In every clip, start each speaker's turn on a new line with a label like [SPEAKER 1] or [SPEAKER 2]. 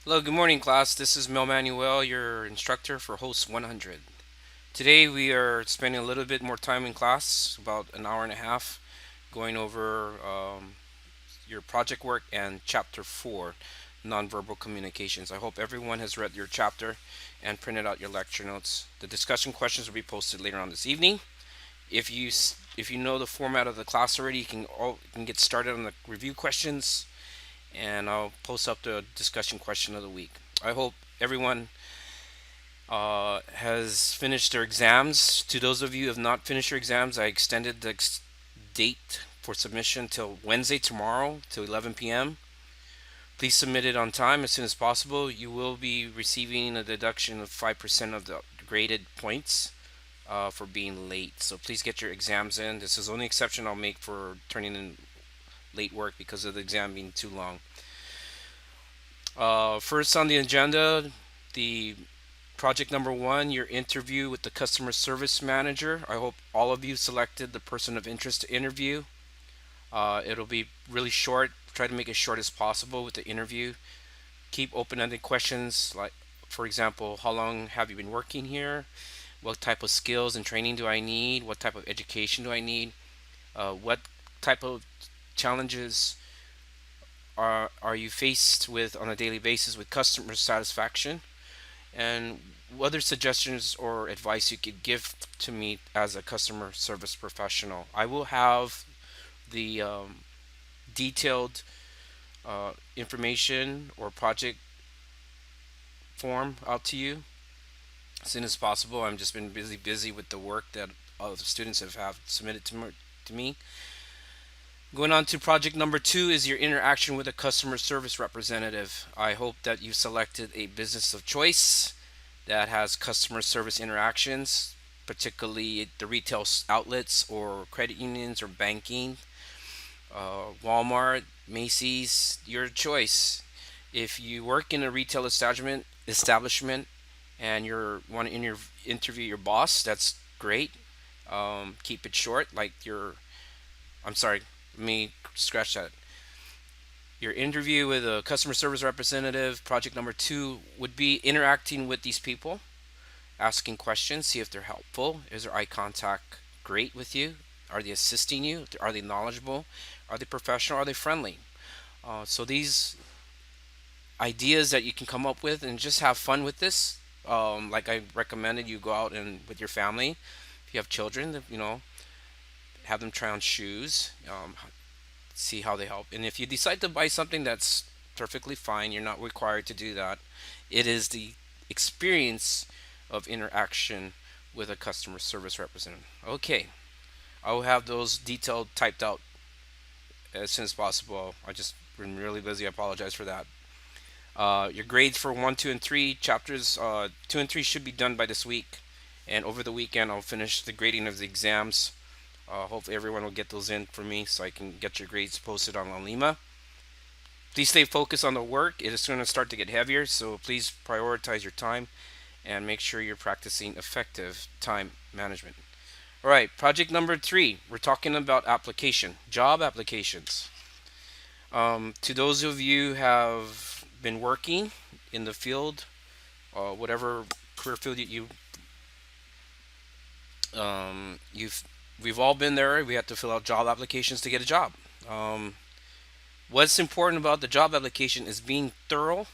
[SPEAKER 1] Hello, good morning, class. This is Mel Manuel, your instructor for Host 100. Today we are spending a little bit more time in class, about an hour and a half, going over your project work and Chapter 4, Nonverbal Communications. I hope everyone has read your chapter and printed out your lecture notes. The discussion questions will be posted later on this evening. If you know the format of the class already, you can get started on the review questions and I'll post up the discussion question of the week. I hope everyone has finished their exams. To those of you who have not finished your exams, I extended the date for submission till Wednesday tomorrow till 11 p.m. Please submit it on time as soon as possible. You will be receiving a deduction of 5% of the graded points for being late. So please get your exams in. This is the only exception I'll make for turning in late work because of the exam being too long. First on the agenda, the project number one, your interview with the customer service manager. I hope all of you selected the person of interest to interview. It'll be really short. Try to make it short as possible with the interview. Keep open-ended questions like, for example, how long have you been working here? What type of skills and training do I need? What type of education do I need? What type of challenges are you faced with on a daily basis with customer satisfaction? And what other suggestions or advice you could give to me as a customer service professional? I will have the detailed information or project form out to you as soon as possible. I've just been busy with the work that other students have submitted to me. Going on to project number two is your interaction with a customer service representative. I hope that you selected a business of choice that has customer service interactions, particularly the retail outlets or credit unions or banking, Walmart, Macy's, your choice. If you work in a retail establishment and you're want to interview your boss, that's great. Keep it short, like I'm sorry, let me scratch that. Your interview with a customer service representative, project number two, would be interacting with these people, asking questions, see if they're helpful. Is their eye contact great with you? Are they assisting you? Are they knowledgeable? Are they professional? Are they friendly? So these ideas that you can come up with and just have fun with this. Like I recommended, you go out and with your family. If you have children, have them try on shoes, see how they help. And if you decide to buy something, that's perfectly fine. You're not required to do that. It is the experience of interaction with a customer service representative. Okay, I will have those detailed typed out as soon as possible. I just been really busy. I apologize for that. Your grades for 1, 2, and 3 chapters 2 and 3 should be done by this week, and over the weekend I'll finish the grading of the exams. Hopefully everyone will get those in for me so I can get your grades posted on Lima. Please stay focused on the work. It is going to start to get heavier, so please prioritize your time and make sure you're practicing effective time management. All right, project number 3. We're talking about application, job applications. To those of you who have been working in the field, whatever career field you've we've all been there. We have to fill out job applications to get a job. Um, what's important about the job application is being thorough,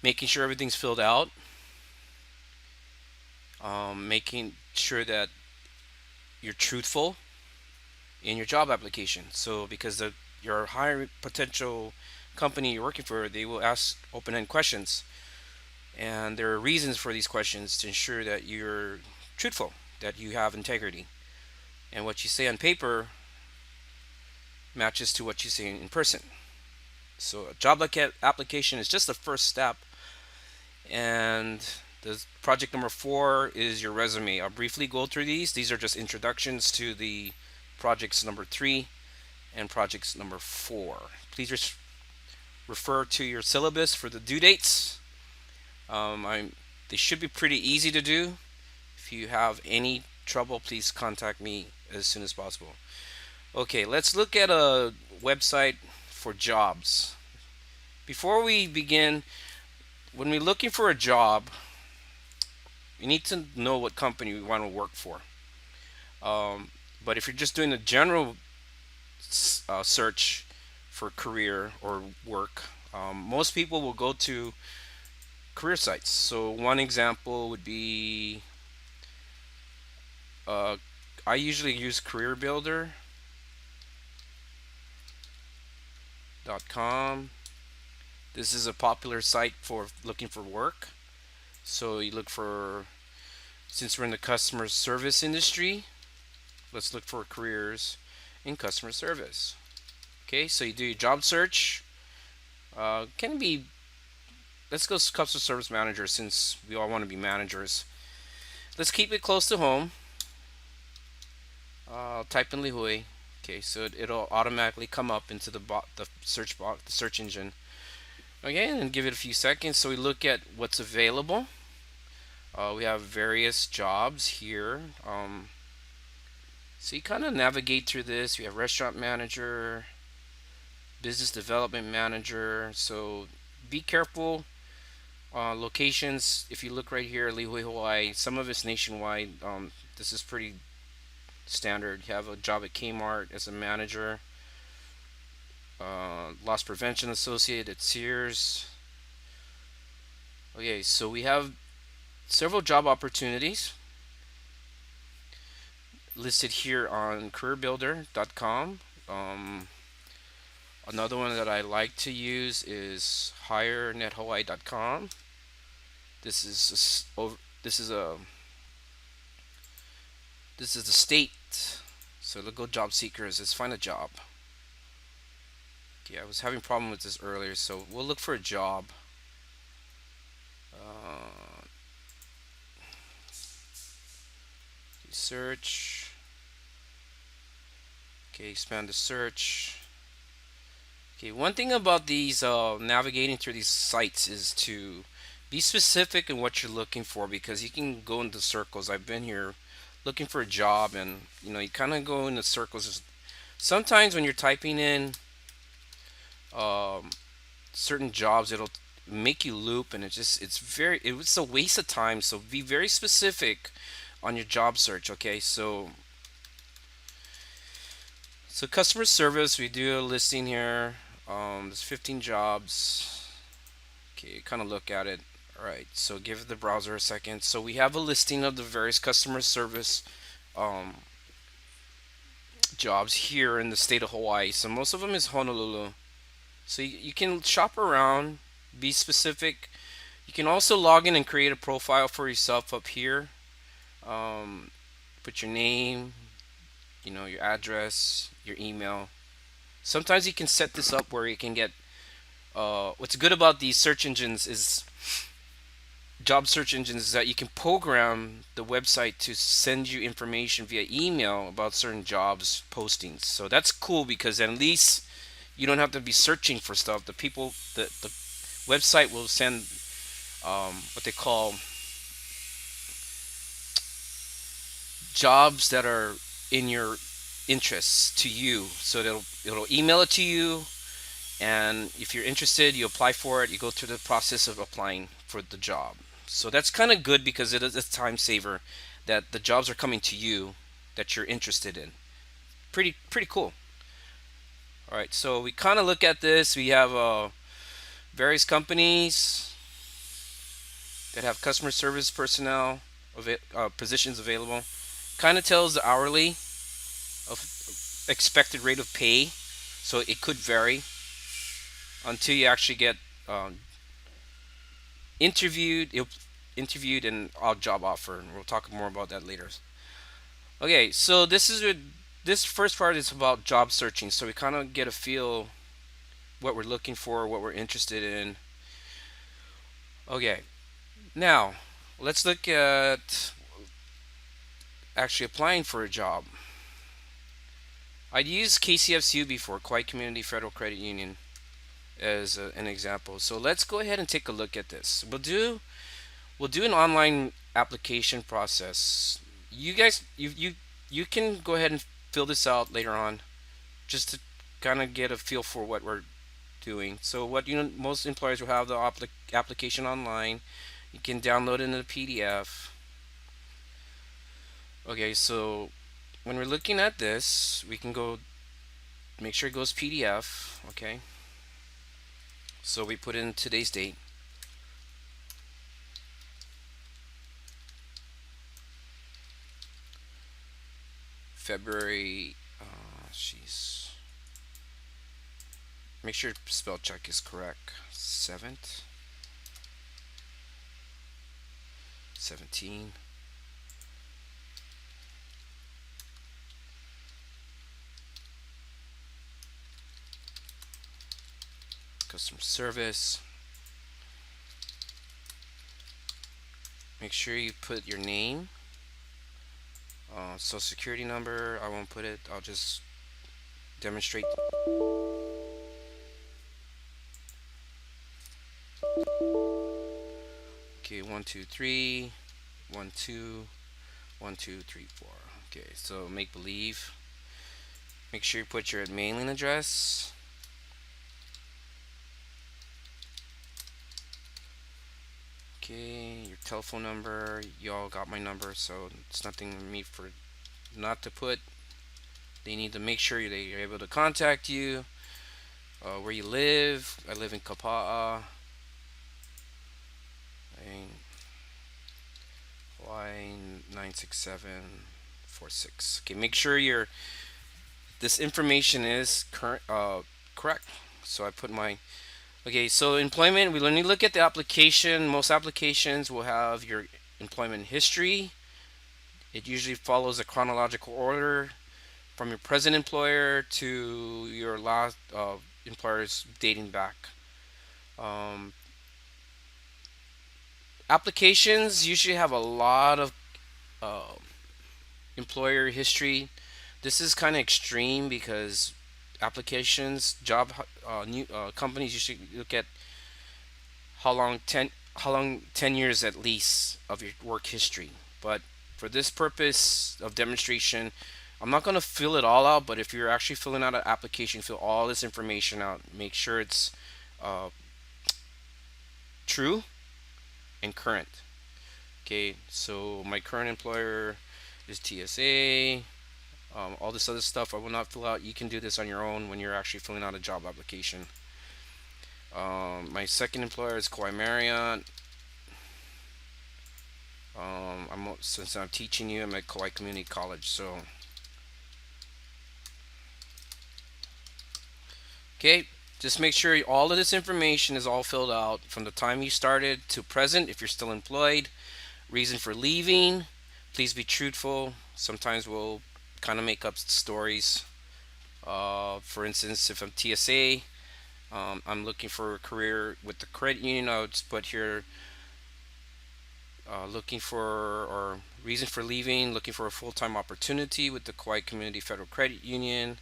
[SPEAKER 1] making sure everything's filled out, making sure that you're truthful in your job application. So because your hiring potential company you're working for, they will ask open-ended questions, and there are reasons for these questions to ensure that you're truthful, that you have integrity, and what you say on paper matches to what you say in person. So a job application is just the first step, and the project number 4 is your resume. I'll briefly go through these. These are just introductions to the projects number 3 and projects number 4. Please just refer to your syllabus for the due dates. They should be pretty easy to do. If you have any trouble, please contact me as soon as possible. Okay, let's look at a website for jobs. Before we begin, when we're looking for a job, we need to know what company we want to work for. Um, but if you're just doing a general search for career or work, most people will go to career sites. So one example would be uh, I usually use careerbuilder.com. This is a popular site for looking for work. So you look for, since we're in the customer service industry, let's look for careers in customer service. Okay, so you do your job search. Can be, let's go customer service manager since we all want to be managers. Let's keep it close to home. Type in Lihui. Okay, so it'll automatically come up into the search box, the search engine. Okay, and give it a few seconds. So we look at what's available. We have various jobs here. So you kind of navigate through this. We have restaurant manager, business development manager. So be careful. Locations. If you look right here, Lihue, Hawaii. Some of it's nationwide. This is pretty standard. You have a job at Kmart as a manager. Loss prevention associate at Sears. Okay, so we have several job opportunities listed here on careerbuilder.com. Another one that I like to use is hirenethawaii.com. This is this is a this is the state. So let's go job seekers. Let's find a job. Okay, I was having a problem with this earlier, so we'll look for a job. Uh, search. Okay, expand the search. Okay, one thing about these navigating through these sites is to be specific in what you're looking for because you can go into circles. I've been here looking for a job, and you kind of go into circles. Sometimes when you're typing in um, certain jobs, it'll make you loop, and it's a waste of time. So be very specific on your job search. Okay, so customer service, we do a listing here. There's 15 jobs. Okay, kind of look at it. All right, so give the browser a second. So we have a listing of the various customer service um, jobs here in the state of Hawaii. So most of them is Honolulu. So you can shop around, be specific. You can also log in and create a profile for yourself up here. Um, Put your name, your address, your email. Sometimes you can set this up where you can get. What's good about these search engines is job search engines is that you can program the website to send you information via email about certain jobs postings. So that's cool because at least you don't have to be searching for stuff. The website will send what they call jobs that are in your interests to you. So it'll email it to you, and if you're interested, you apply for it. You go through the process of applying for the job. So that's kind of good because it is a time saver that the jobs are coming to you that you're interested in. Pretty cool. All right, so we kind of look at this. We have various companies that have customer service personnel positions available. Kind of tells the hourly of expected rate of pay, so it could vary until you actually get um, interviewed. Interviewed and a job offer, and we'll talk more about that later. Okay, so this first part is about job searching, so we kind of get a feel what we're looking for, what we're interested in. Okay, now let's look at actually applying for a job. I'd used KCFCU before, Kauai Community Federal Credit Union, as an example. So let's go ahead and take a look at this. We'll do an online application process. You guys, you can go ahead and fill this out later on, just to kind of get a feel for what we're doing. So what most employers will have the application online. You can download it in a PDF. Okay, so when we're looking at this, we can go make sure it goes PDF. Okay, so we put in today's date, February. Jeez. Make sure spell check is correct. 7th, 17. Customer service. Make sure you put your name, social security number. I won't put it. I'll just demonstrate. Okay, 1 2 3, 1 2, 1 2 3 4. Okay, so make believe. Make sure you put your mailing address. Okay, your telephone number. Y'all got my number, so it's nothing for me for not to put. They need to make sure they're able to contact you. Where you live. I live in Kapa'a. Y96746. Okay, make sure this information is correct. So I put my okay. So employment. When we look at the application, most applications will have your employment history. It usually follows a chronological order from your present employer to your last employers dating back. Um, Applications usually have a lot of uh, employer history. This is kind of extreme because job new companies usually look at how long 10 years at least of your work history. But for this purpose of demonstration, I'm not going to fill it all out. But if you're actually filling out an application, fill all this information out. Make sure it's uh, true and current. Okay, so my current employer is TSA. All this other stuff I will not fill out. You can do this on your own when you're actually filling out a job application. My second employer is Kauai Marriott. Since I'm teaching you, I'm at Kauai Community College. So, okay, just make sure all of this information is all filled out from the time you started to present. If you're still employed, reason for leaving. Please be truthful. Sometimes we'll kind of make up stories. For instance, if I'm TSA, I'm looking for a career with the credit union. I would just put here looking for or reason for leaving, looking for a full-time opportunity with the Kauai Community Federal Credit Union.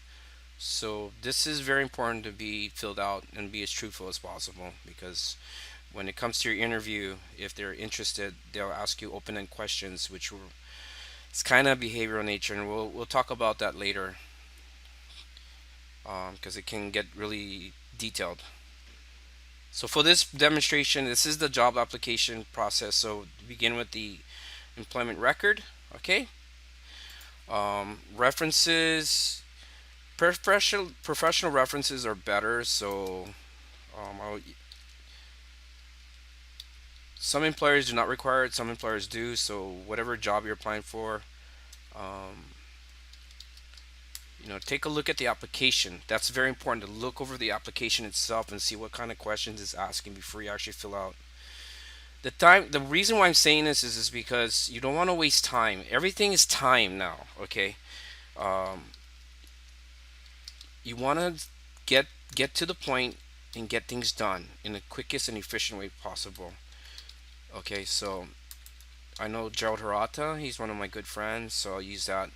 [SPEAKER 1] So this is very important to be filled out and be as truthful as possible because when it comes to your interview, if they're interested, they'll ask you open-ended questions, which will, it's kind of behavioral nature, and we'll talk about that later because it can get really detailed. So for this demonstration, this is the job application process. So begin with the employment record. Okay. References. Professional references are better. So some employers do not require it. Some employers do. So whatever job you're applying for, um, take a look at the application. That's very important to look over the application itself and see what kind of questions it's asking before you actually fill out. The reason why I'm saying this is because you don't want to waste time. Everything is time now. Okay. Um, you want to get to the point and get things done in the quickest and efficient way possible. Okay, so I know Gerald Hirata. He's one of my good friends, so I'll use that.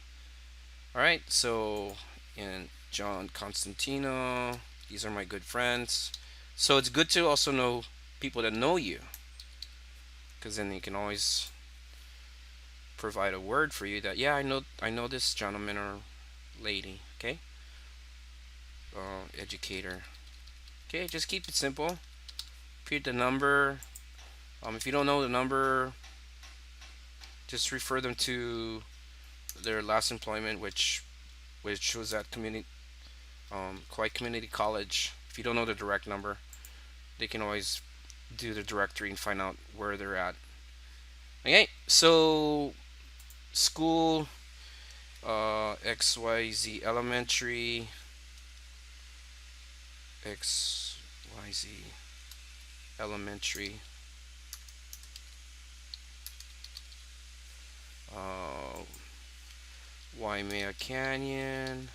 [SPEAKER 1] All right, so and John Constantino. These are my good friends. So it's good to also know people that know you, because then you can always provide a word for you that yeah, I know this gentleman or lady. Okay, educator. Okay, just keep it simple. Repeat the number. If you don't know the number, just refer them to their last employment, which was at Kauai Community College. If you don't know the direct number, they can always do the directory and find out where they're at. Okay, so school, XYZ Elementary, XYZ Elementary, uh, Waimea Canyon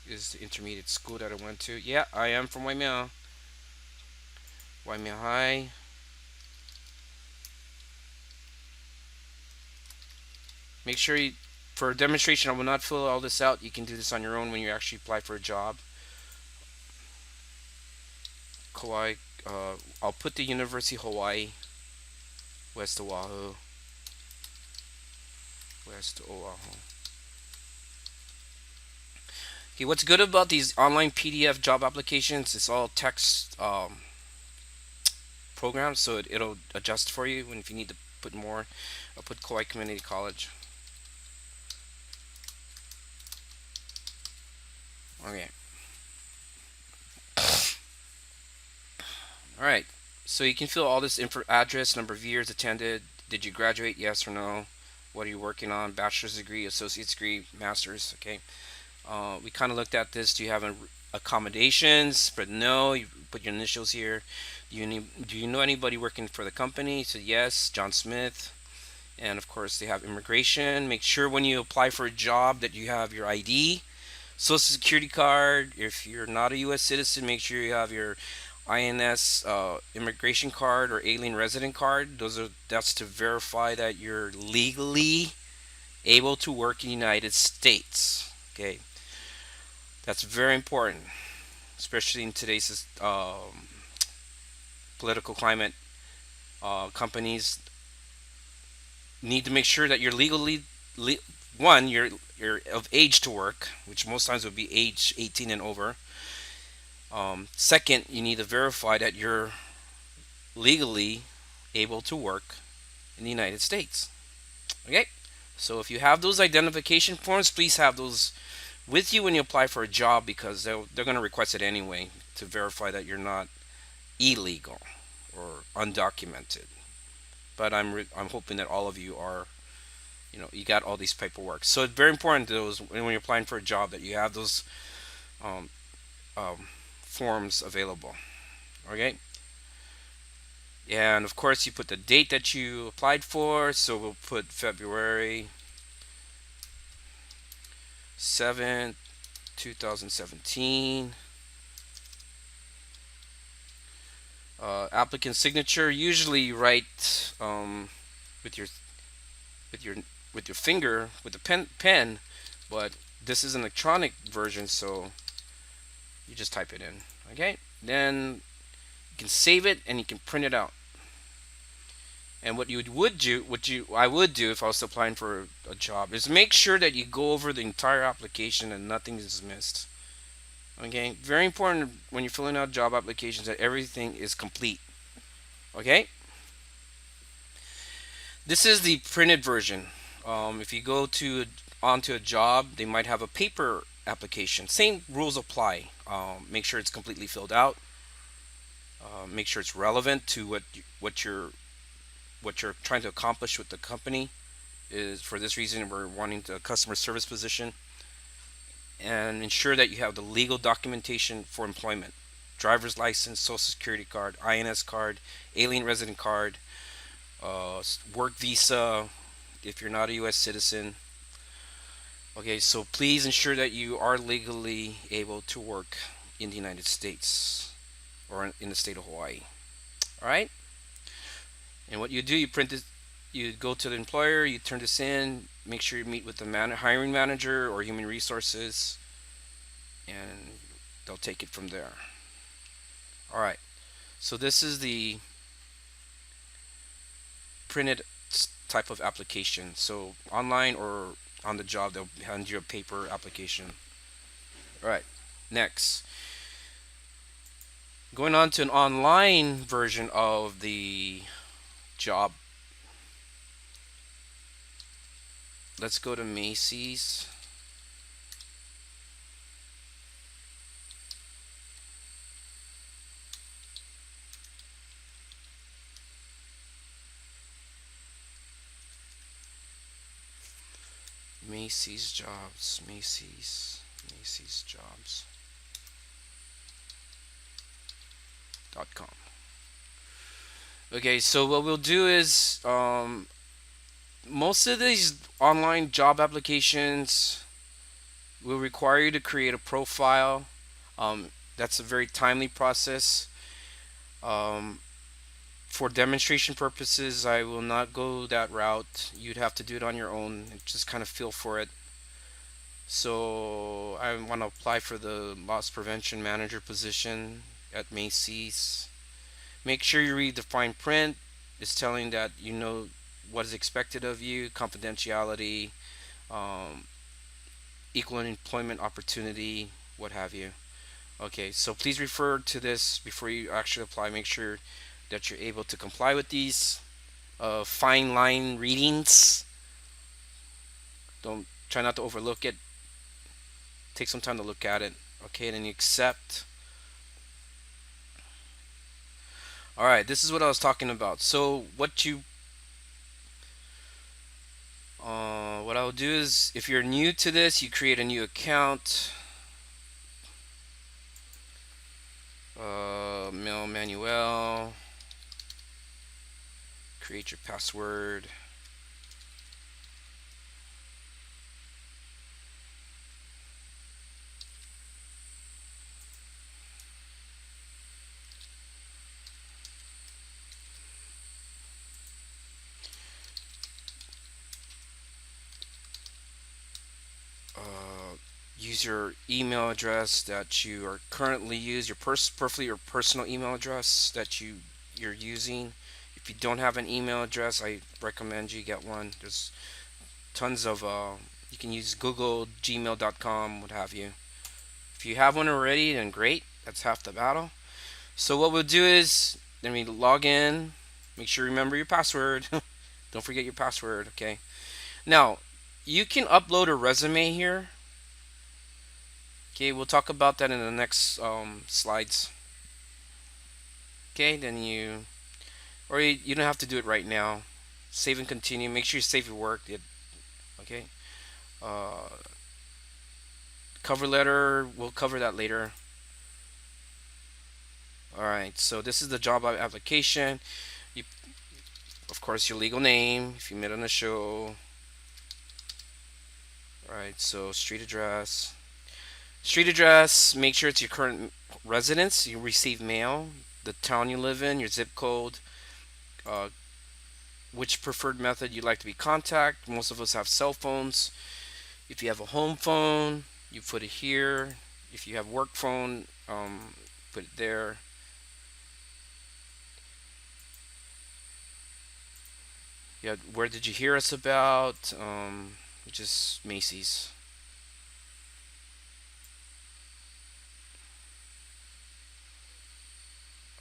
[SPEAKER 1] is the intermediate school that I went to. Yeah, I am from Waimea. Waimea High. Make sure you, for a demonstration, I will not fill all this out. You can do this on your own when you actually apply for a job. Kauai, I'll put the University of Hawaii, West Oahu, West Oahu. Okay, what's good about these online PDF job applications? It's all text programs, so it'll adjust for you. And if you need to put more, I'll put Kauai Community College. Okay. All right. So you can fill all this info: address, number of years attended, did you graduate, yes or no, what are you working on, bachelor's degree, associate's degree, master's. Okay. We kind of looked at this. Do you have accommodations? But no. You put your initials here. Do you know anybody working for the company? So yes, John Smith. And of course, they have immigration. Make sure when you apply for a job that you have your ID, social security card. If you're not a U.S. citizen, make sure you have your INS immigration card or alien resident card. That's to verify that you're legally able to work in the United States. Okay, that's very important, especially in today's political climate. Companies need to make sure that you're legally one, you're of age to work, which most times would be age 18 and over. Second, you need to verify that you're legally able to work in the United States. Okay, so if you have those identification forms, please have those with you when you apply for a job, because they're going to request it anyway to verify that you're not illegal or undocumented. But I'm hoping that all of you are, you got all these paperwork. So it's very important to those when you're applying for a job that you have those um, um, forms available. Okay, and of course you put the date that you applied for. So we'll put February 7th, 2017. Applicant signature. Usually you write with your with your with your finger with the pen, but this is an electronic version, so you just type it in. Okay, then you can save it and you can print it out. And what you would do, I would do if I was applying for a job, is make sure that you go over the entire application and nothing is missed. Okay, very important when you're filling out job applications that everything is complete. Okay, this is the printed version. If you go to onto a job, they might have a paper application. Same rules apply. Make sure it's completely filled out. Make sure it's relevant to what you're trying to accomplish with the company. Is for this reason we're wanting the customer service position, and ensure that you have the legal documentation for employment: driver's license, social security card, INS card, alien resident card, work visa if you're not a U.S. citizen. Okay, so please ensure that you are legally able to work in the United States or in the state of Hawaii. All right, and what you do, you print this, you go to the employer, you turn this in, make sure you meet with the hiring manager or human resources, and they'll take it from there. All right, so this is the printed type of application. So online or on the job, they'll hand you a paper application. All right, next. Going on to an online version of the job. Let's go to Macy's. Macy's jobs. Macy's jobs.com. Okay, so what we'll do is most of these online job applications will require you to create a profile. That's a very timely process. Um, for demonstration purposes, I will not go that route. You'd have to do it on your own and just kind of feel for it. So I want to apply for the loss prevention manager position at Macy's. Make sure you read the fine print. It's telling that you know what is expected of you, confidentiality, um, equal employment opportunity, what have you. Okay, so please refer to this before you actually apply. Make sure that you're able to comply with these fine line readings. Don't try not to overlook it. Take some time to look at it. Okay, and then you accept. All right, this is what I was talking about. So what I'll do is, if you're new to this, you create a new account. Mel Manuel. Create your password. Uh, Use your email address that you are currently use your preferably your personal email address that you're using. If you don't have an email address, I recommend you get one. There's tons of you can use Google, Gmail.com, what have you. If you have one already, then great. That's half the battle. So what we'll do is then we log in. Make sure you remember your password. Don't forget your password. Okay. Now you can upload a resume here. Okay, we'll talk about that in the next slides. Okay, then you don't have to do it right now. Save and continue. Make sure you save your work. Okay. Uh, Cover letter. We'll cover that later. All right. So this is the job application. You, of course, your legal name. If you met on the show. All right. So street address. Street address. Make sure it's your current residence. You receive mail. The town you live in. Your zip code. Uh, which preferred method you'd like to be contacted. Most of us have cell phones. If you have a home phone, you put it here. If you have work phone, put it there. Yeah, where did you hear us about? Which is Macy's.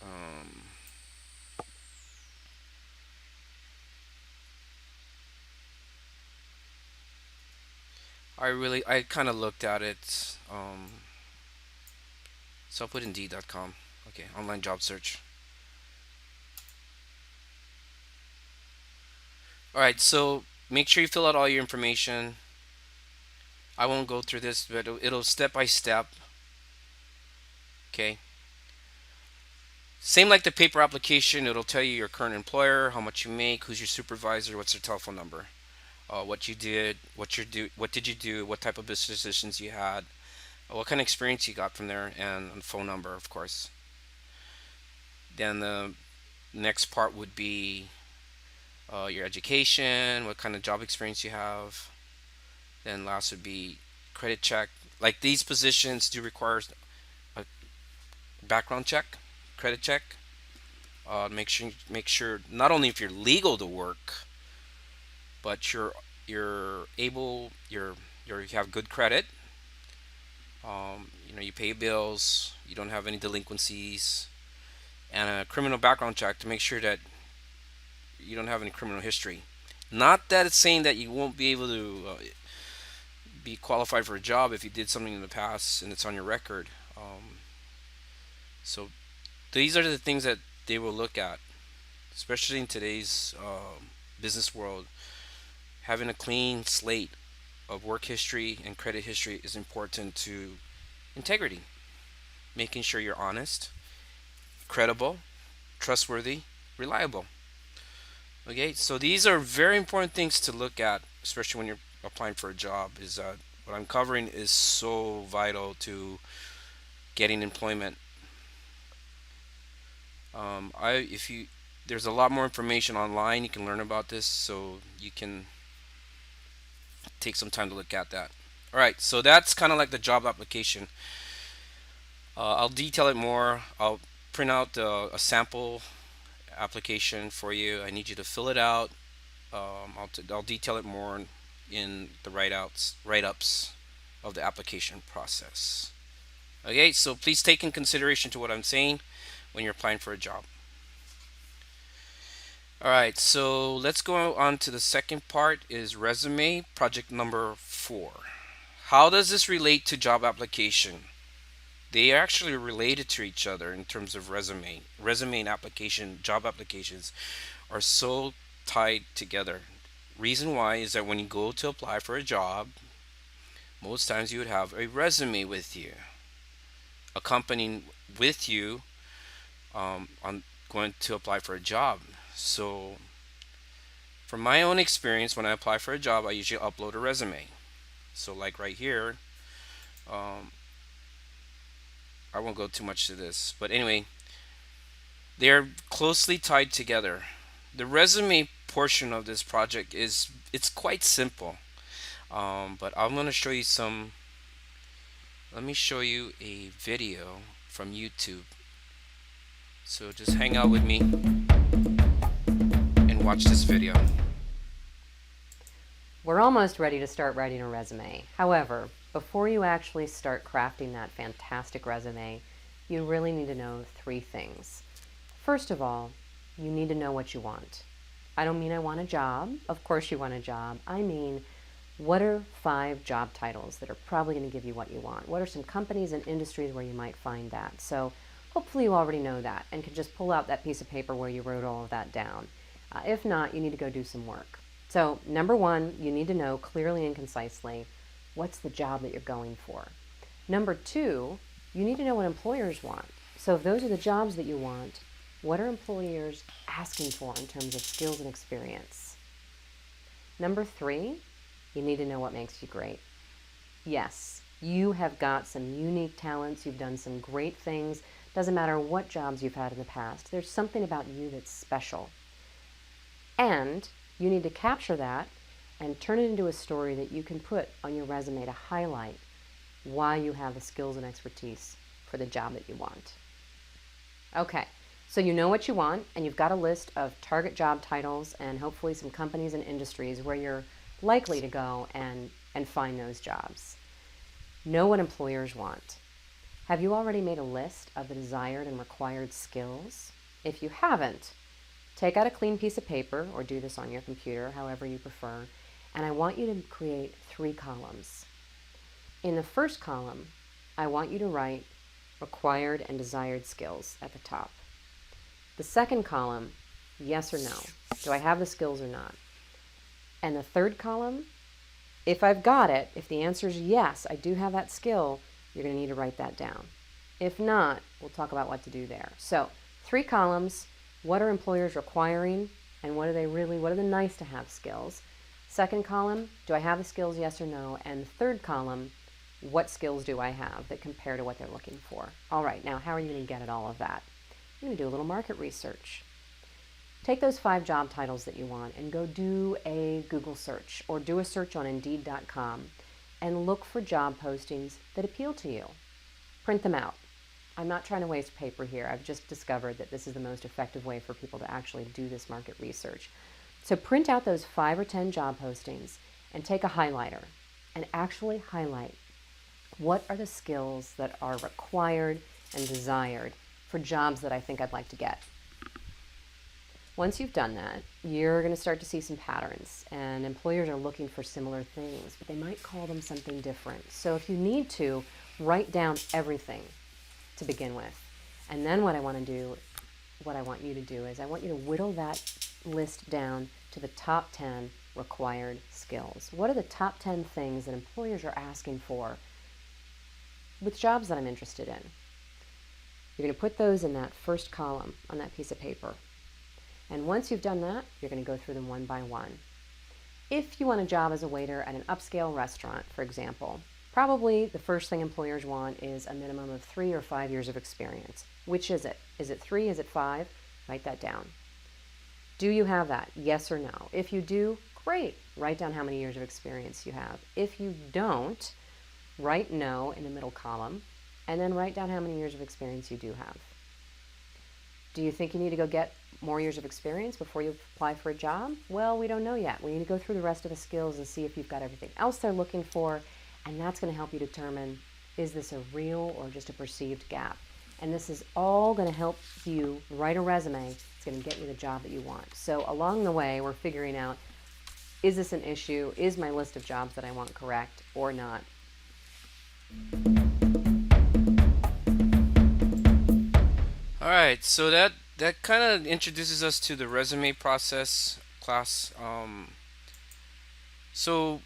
[SPEAKER 1] Um, I kind of looked at it. So I'll put Indeed.com. Okay, online job search. All right, so make sure you fill out all your information. I won't go through this, but it'll step by step. Okay. Same like the paper application, it'll tell you your current employer, how much you make, who's your supervisor, what's their telephone number, what you did, what did you do, what type of business decisions you had, what kind of experience you got from there, and a phone number, of course. Then the next part would be your education, what kind of job experience you have. Then last would be credit check. Like these positions do require a background check, credit check. Make sure not only if you're legal to work, but you're able you have good credit. You pay bills. You don't have any delinquencies. and a criminal background check to make sure that you don't have any criminal history. Not that it's saying that you won't be able to be qualified for a job if you did something in the past and it's on your record. So these are the things that they will look at, especially in today's business world. Having a clean slate of work history and credit history is important to integrity, making sure you're honest, credible, trustworthy, reliable. Okay, so these are very important things to look at, especially when you're applying for a job. Is what I'm covering is so vital to getting employment. I if you There's a lot more information online. You can learn about this, so you can take some time to look at that. All right, so that's kind of like the job application. I'll detail it more. I'll print out a sample application for you. I need you to fill it out. I'll detail it more in the write-ups of the application process. Okay, so please take in consideration to what I'm saying when you're applying for a job. All right, so let's go on to the second part is resume, project number 4. How does this relate to job application? They are actually related to each other in terms of resume. Resume and application, job applications are so tied together. Reason why is that when you go to apply for a job, most times you would have a resume with you, accompanying with you on going to apply for a job. So, from my own experience, when I apply for a job, I usually upload a resume. So, like right here, um, I won't go too much to this, but anyway, they are closely tied together. The resume portion of this project it's quite simple, but I'm going to show you some. Let me show you a video from YouTube. So just hang out with me and watch this video.
[SPEAKER 2] We're almost ready to start writing a resume. However, before you actually start crafting that fantastic resume, you really need to know 3 things. First of all, you need to know what you want. I don't mean I want a job. Of course you want a job. I mean, what are 5 job titles that are probably going to give you what you want? What are some companies and industries where you might find that? So hopefully you already know that and can just pull out that piece of paper where you wrote all of that down. If not, you need to go do some work. So number 1, you need to know clearly and concisely what's the job that you're going for. Number 2, you need to know what employers want. So if those are the jobs that you want, what are employers asking for in terms of skills and experience? Number 3, you need to know what makes you great. Yes, you have got some unique talents. You've done some great things. Doesn't matter what jobs you've had in the past. There's something about you that's special. And you need to capture that and turn it into a story that you can put on your resume to highlight why you have the skills and expertise for the job that you want. Okay, so you know what you want, and you've got a list of target job titles and hopefully some companies and industries where you're likely to go and find those jobs. Know what employers want. Have you already made a list of the desired and required skills? If you haven't, take out a clean piece of paper or do this on your computer, however you prefer, and I want you to create 3 columns. In the first column, I want you to write required and desired skills at the top. The second column, yes or no. Do I have the skills or not? And the third column, if I've got it, if the answer is yes, I do have that skill, you're going to need to write that down. If not, we'll talk about what to do there. So 3 columns. What are employers requiring, and what are the nice to have skills? Second column, do I have the skills, yes or no? And third column, what skills do I have that compare to what they're looking for? All right, now how are you going to get at all of that? You're going to do a little market research. Take those 5 job titles that you want and go do a Google search or do a search on Indeed.com and look for job postings that appeal to you. Print them out. I'm not trying to waste paper here. I've just discovered that this is the most effective way for people to actually do this market research. So print out those 5 or 10 job postings and take a highlighter and actually highlight what are the skills that are required and desired for jobs that I think I'd like to get. Once you've done that, you're going to start to see some patterns, and employers are looking for similar things, but they might call them something different. So if you need to, write down everything to begin with. And then what I want you to do is I want you to whittle that list down to the top 10 required skills. What are the top 10 things that employers are asking for with jobs that I'm interested in? You're going to put those in that first column on that piece of paper. And once you've done that, you're going to go through them one by one. If you want a job as a waiter at an upscale restaurant, for example, probably the first thing employers want is a minimum of 3 or 5 years of experience. Which is it? Is it 3? Is it 5? Write that down. Do you have that? Yes or no? If you do, great. Write down how many years of experience you have. If you don't, write no in the middle column, and then write down how many years of experience you do have. Do you think you need to go get more years of experience before you apply for a job? Well, we don't know yet. We need to go through the rest of the skills and see if you've got everything else they're looking for, and that's going to help you determine, is this a real or just a perceived gap? And this is all going to help you write a resume. It's going to get you the job that you want. So along the way, we're figuring out, is this an issue? Is my list of jobs that I want correct or not?
[SPEAKER 1] All right, so that kind of introduces us to the resume process class. So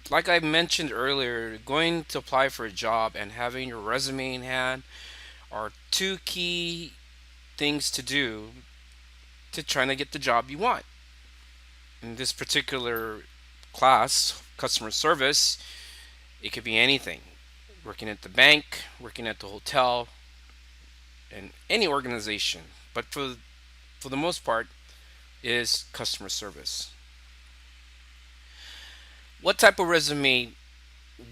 [SPEAKER 1] like I mentioned earlier, going to apply for a job and having your resume in hand are two key things to do to trying to get the job you want. In this particular class, customer service, it could be anything. Working at the bank, working at the hotel, and any organization. But for the most part, is customer service. What type of resume?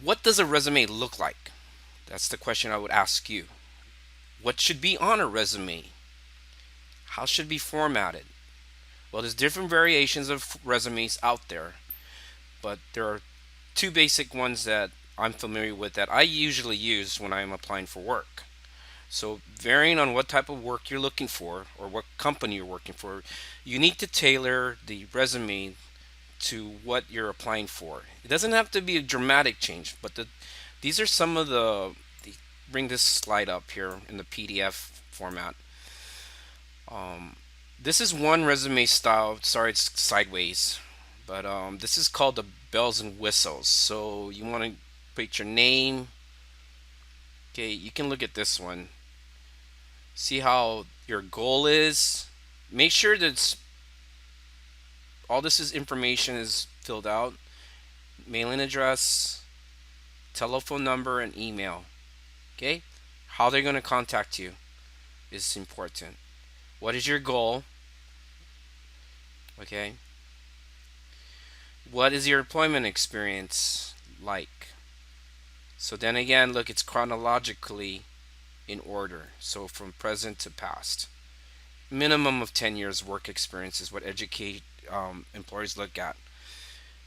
[SPEAKER 1] What does a resume look like? That's the question I would ask you. What should be on a resume? How should it be formatted? Well, there's different variations of resumes out there, but there are two basic ones that I'm familiar with that I usually use when I'm applying for work. So, varying on what type of work you're looking for or what company you're working for, you need to tailor the resume to what you're applying for. It doesn't have to be a dramatic change, but these are some of bring this slide up here in the PDF format. Um, this is one resume style. Sorry, it's sideways, but this is called the bells and whistles. So you want to put your name. Okay, you can look at this one. See how your goal is. Make sure that all this is information is filled out. Mailing address, telephone number, and email. Okay, how they're going to contact you is important. What is your goal? Okay. What is your employment experience like? So then again, look, it's chronologically in order. So from present to past. Minimum of 10 years work experience is what employers look at.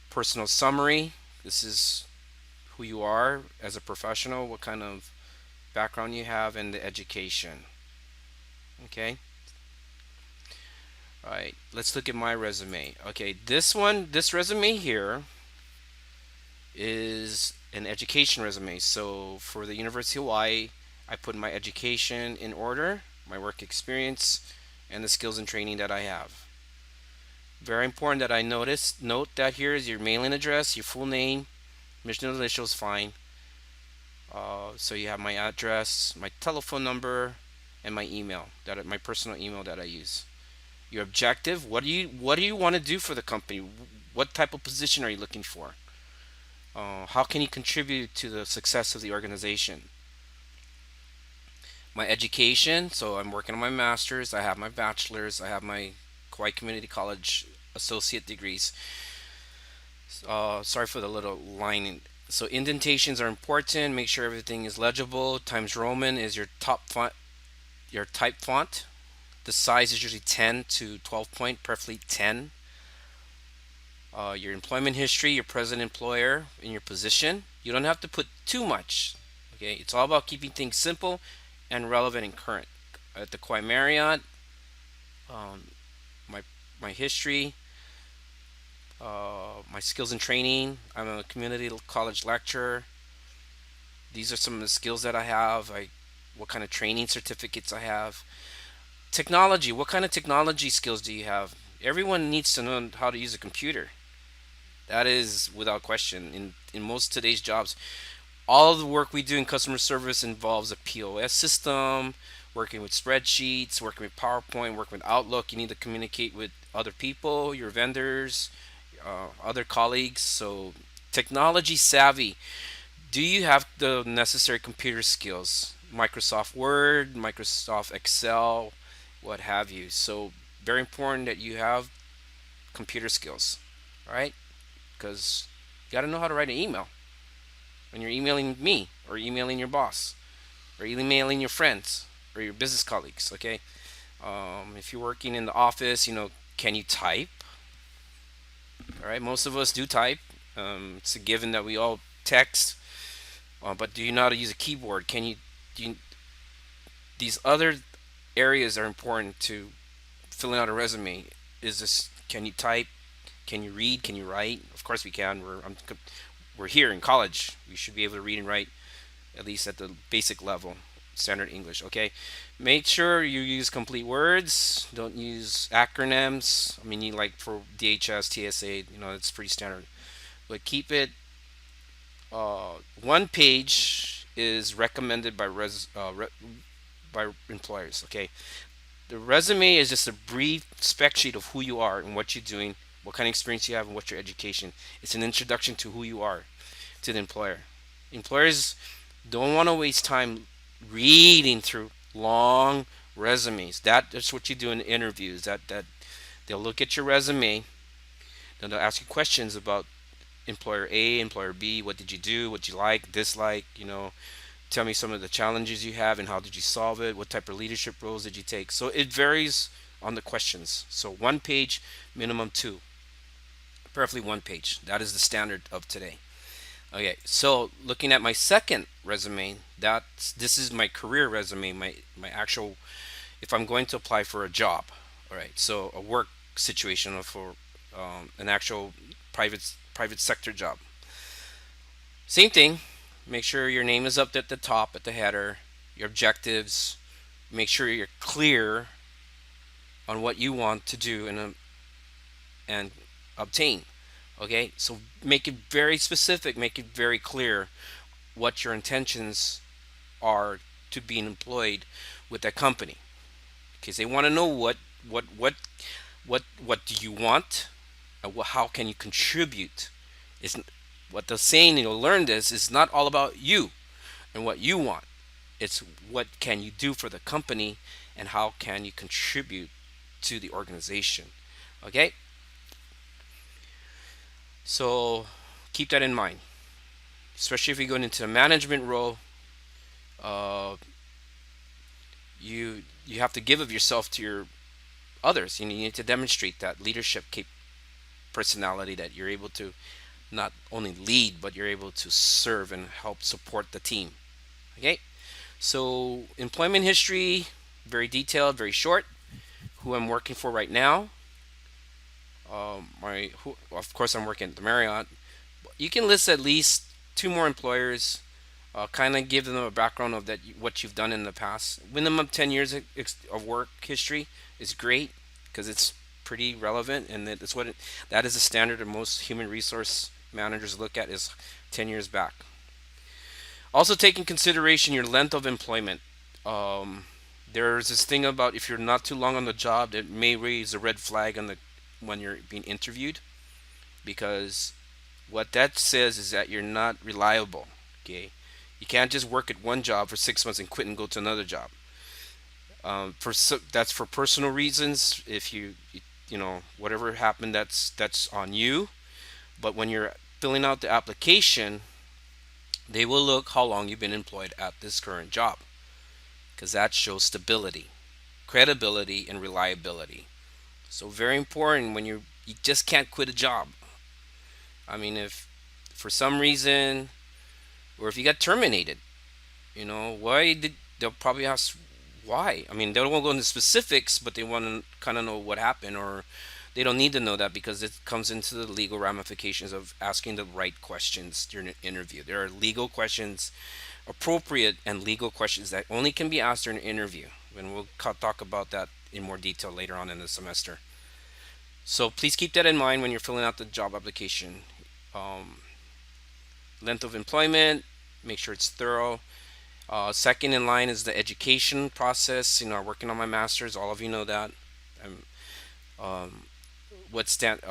[SPEAKER 1] Personal summary. This is who you are as a professional, what kind of background you have, and the education. Okay. All right. Let's look at my resume. Okay. This resume here is an education resume. So for the University of Hawaii, I put my education in order, my work experience, and the skills and training that I have. Very important that I note that here is your mailing address, your full name, mission initials, fine. So you have my address, my telephone number, and my email, my personal email that I use. Your objective, what do you want to do for the company? What type of position are you looking for? How can you contribute to the success of the organization? My education, so I'm working on my master's, I have my bachelor's, I have my Kauai Community College associate degrees. Sorry for the little line. So indentations are important. Make sure everything is legible. Times Roman is your top font, your type font. The size is usually 10 to 12 point, preferably 10. Your employment history, your present employer, and your position. You don't have to put too much. Okay, it's all about keeping things simple and relevant and current. At the Kauai Marriott, um, my my history, my skills and training. I'm a community college lecturer. These are some of the skills that I have. What kind of training certificates I have. Technology. What kind of technology skills do you have? Everyone needs to know how to use a computer. That is without question. In most today's jobs, all of the work we do in customer service involves a POS system, working with spreadsheets, working with PowerPoint, working with Outlook. You need to communicate with other people, your vendors, other colleagues. So, technology savvy. Do you have the necessary computer skills? Microsoft Word, Microsoft Excel, what have you. So, very important that you have computer skills, right? Because you got to know how to write an email when you're emailing me or emailing your boss or emailing your friends or your business colleagues. Okay, if you're working in the office, can you type? All right, most of us do type. It's a given that we all text, but do you know how to use a keyboard? Do you, these other areas are important to filling out a resume. Is this Can you type? Can you read? Can you write? Of course we can. We're here in college. We should be able to read and write at least at the basic level, standard English. Okay, make sure you use complete words. Don't use acronyms. I mean, you like for DHS, TSA. It's pretty standard. But keep it. One page is recommended by employers. Okay, the resume is just a brief spec sheet of who you are and what you're doing, what kind of experience you have, and what's your education. It's an introduction to who you are to the employer. Employers don't want to waste time reading through long resumes. That's what you do in interviews. That they'll look at your resume, then they'll ask you questions about employer A, employer B. What did you do? What did you like, dislike? Tell me some of the challenges you have and how did you solve it? What type of leadership roles did you take? So it varies on the questions. So one page, minimum two, preferably one page. That is the standard of today. Okay, so looking at my second resume, this is my career resume, my actual, if I'm going to apply for a job. All right, so a work situation or for an actual private sector job. Same thing. Make sure your name is up at the top at the header, your objectives. Make sure you're clear on what you want to do and obtain. Okay, so make it very specific, make it very clear what your intentions are to being employed with that company. Because they want to know what do you want, and how can you contribute. It's what they're saying. You'll learn this. It's not all about you and what you want. It's what can you do for the company and how can you contribute to the organization. Okay, so keep that in mind, especially if you go into a management role. Uh, you have to give of yourself to your others. You need to demonstrate that leadership personality, that you're able to not only lead but you're able to serve and help support the team. Okay, so employment history, very detailed, very short. Who I'm working for right now. Of course, I'm working at the Marriott. You can list at least two more employers. Kind of give them a background of what you've done in the past. Minimum 10 years of work history is great because it's pretty relevant, and that is a standard that most human resource managers look at is 10 years back. Also take in consideration your length of employment. Um, there's this thing about if you're not too long on the job, it may raise a red flag when you're being interviewed, because what that says is that you're not reliable. Okay, you can't just work at one job for 6 months and quit and go to another job. That's for personal reasons. If whatever happened, that's on you. But when you're filling out the application, they will look how long you've been employed at this current job, because that shows stability, credibility, and reliability. So very important when you just can't quit a job. I mean, if for some reason, or if you got terminated, why did they'll probably ask why. I mean, they don't want to go into specifics, but they want to kind of know what happened, or they don't need to know that because it comes into the legal ramifications of asking the right questions during an interview. There are legal questions, appropriate and legal questions that only can be asked during an interview. And we'll talk about that in more detail later on in the semester. So please keep that in mind when you're filling out the job application. Um, Length of employment, make sure it's thorough. Second in line is the education process. I'm working on my master's. All of you know that. I'm what stand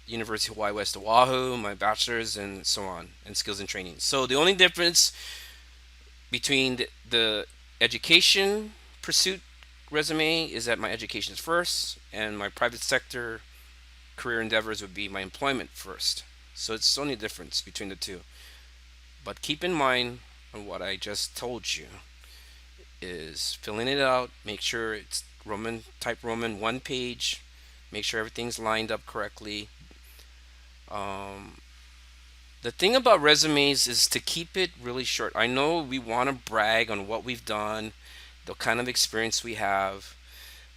[SPEAKER 1] University of Hawaii West Oahu, my bachelor's, and so on, and skills and training. So the only difference between the education pursuit resume is that my education is first, and my private sector career endeavors would be my employment first. So it's the only difference between the two. But keep in mind on what I just told you is filling it out. Make sure it's Roman type Roman one page. Make sure everything's lined up correctly. Um, the thing about resumes is to keep it really short. I know we want to brag on what we've done, the kind of experience we have,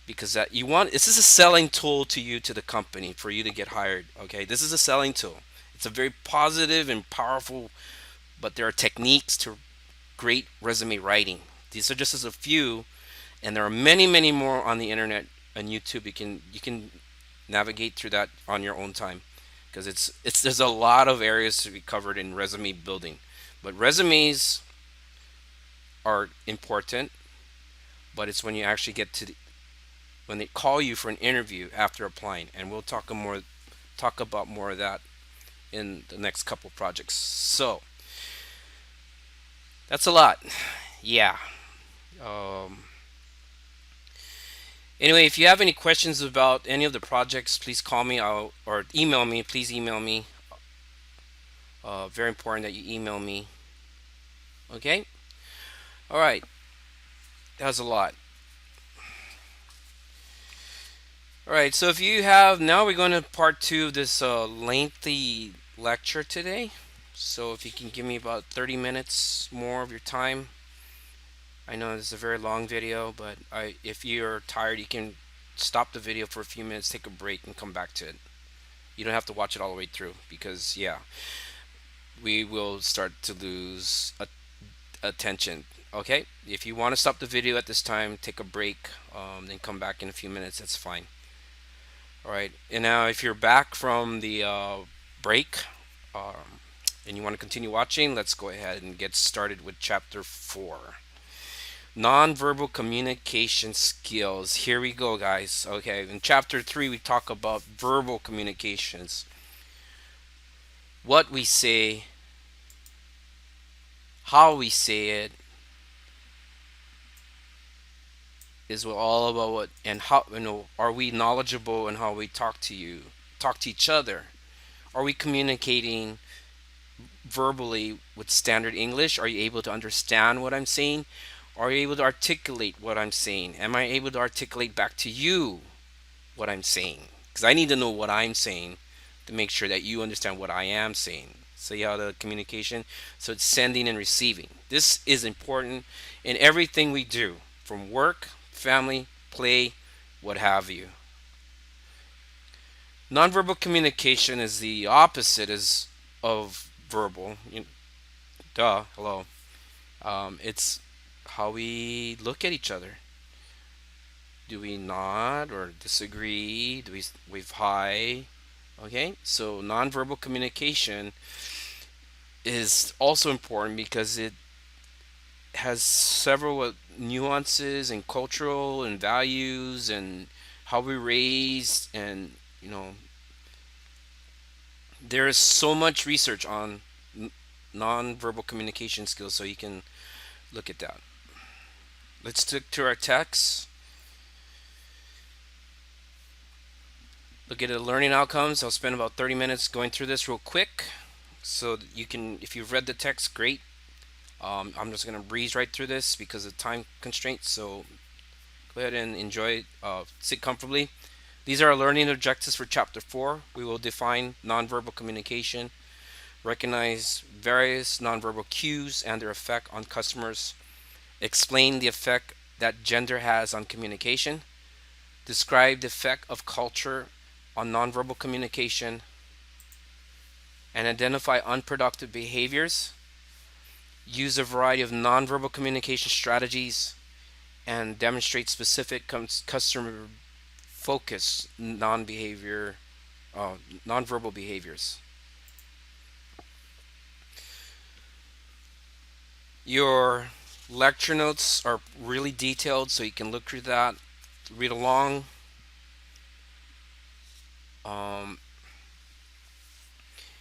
[SPEAKER 1] because that you want. This is a selling tool to you, to the company, for you to get hired. Okay, this is a selling tool. It's a very positive and powerful, but there are techniques to great resume writing. These are just as a few, and there are many, many more on the internet and YouTube. You can navigate through that on your own time because it's there's a lot of areas to be covered in resume building. But resumes are important, but it's when you actually get to when they call you for an interview after applying, and we'll talk about more of that in the next couple projects. So that's a lot. Yeah. Um, anyway, if you have any questions about any of the projects, please call me or email me. Please email me. Very important that you email me. Okay. All right. That was a lot. All right. So if you have now, we're going to part two of this lengthy lecture today. So if you can give me about 30 minutes more of your time. I know this is a very long video, but if you're tired, you can stop the video for a few minutes, take a break, and come back to it. You don't have to watch it all the way through because, yeah, we will start to lose attention. Okay? If you want to stop the video at this time, take a break, then come back in a few minutes. That's fine. All right. And now, if you're back from the break and you want to continue watching, let's go ahead and get started with chapter 4. Nonverbal communication skills. Here we go, guys. Okay, in chapter 3, we talk about verbal communications. What we say, how we say it, is all about what and how. Are we knowledgeable in how we talk to each other? Are we communicating verbally with standard English? Are you able to understand what I'm saying? Are you able to articulate what I'm saying? Am I able to articulate back to you what I'm saying? Because I need to know what I'm saying to make sure that you understand what I am saying. So you have the communication. So it's sending and receiving. This is important in everything we do, from work, family, play, what have you. Nonverbal communication is the opposite of verbal. Duh, hello. It's how we look at each other. Do we nod or disagree? Do we wave hi? Okay, so nonverbal communication is also important because it has several nuances and cultural and values and how we raise, and there is so much research on nonverbal communication skills, so you can look at that. Let's stick to our text. Look at the learning outcomes. I'll spend about 30 minutes going through this real quick so that you can, if you've read the text, great. I'm just going to breeze right through this because of time constraints. So go ahead and enjoy, sit comfortably. These are our learning objectives for Chapter 4. We will define nonverbal communication, recognize various nonverbal cues and their effect on customers, Explain the effect that gender has on communication. Describe the effect of culture on nonverbal communication. And identify unproductive behaviors. Use a variety of nonverbal communication strategies and demonstrate specific customer focus uh, nonverbal behaviors. Your lecture notes are really detailed, so you can look through that, read along. Um,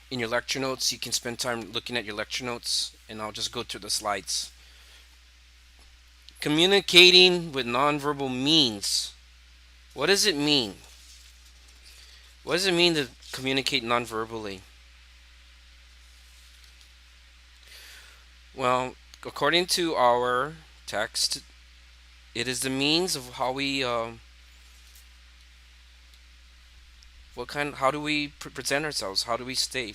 [SPEAKER 1] in your lecture notes, you can spend time looking at your lecture notes, and I'll just go through the slides. Communicating with nonverbal means. What does it mean? What does it mean to communicate nonverbally? Well, according to our text, it is the means of how we, how do we present ourselves? How do we stay?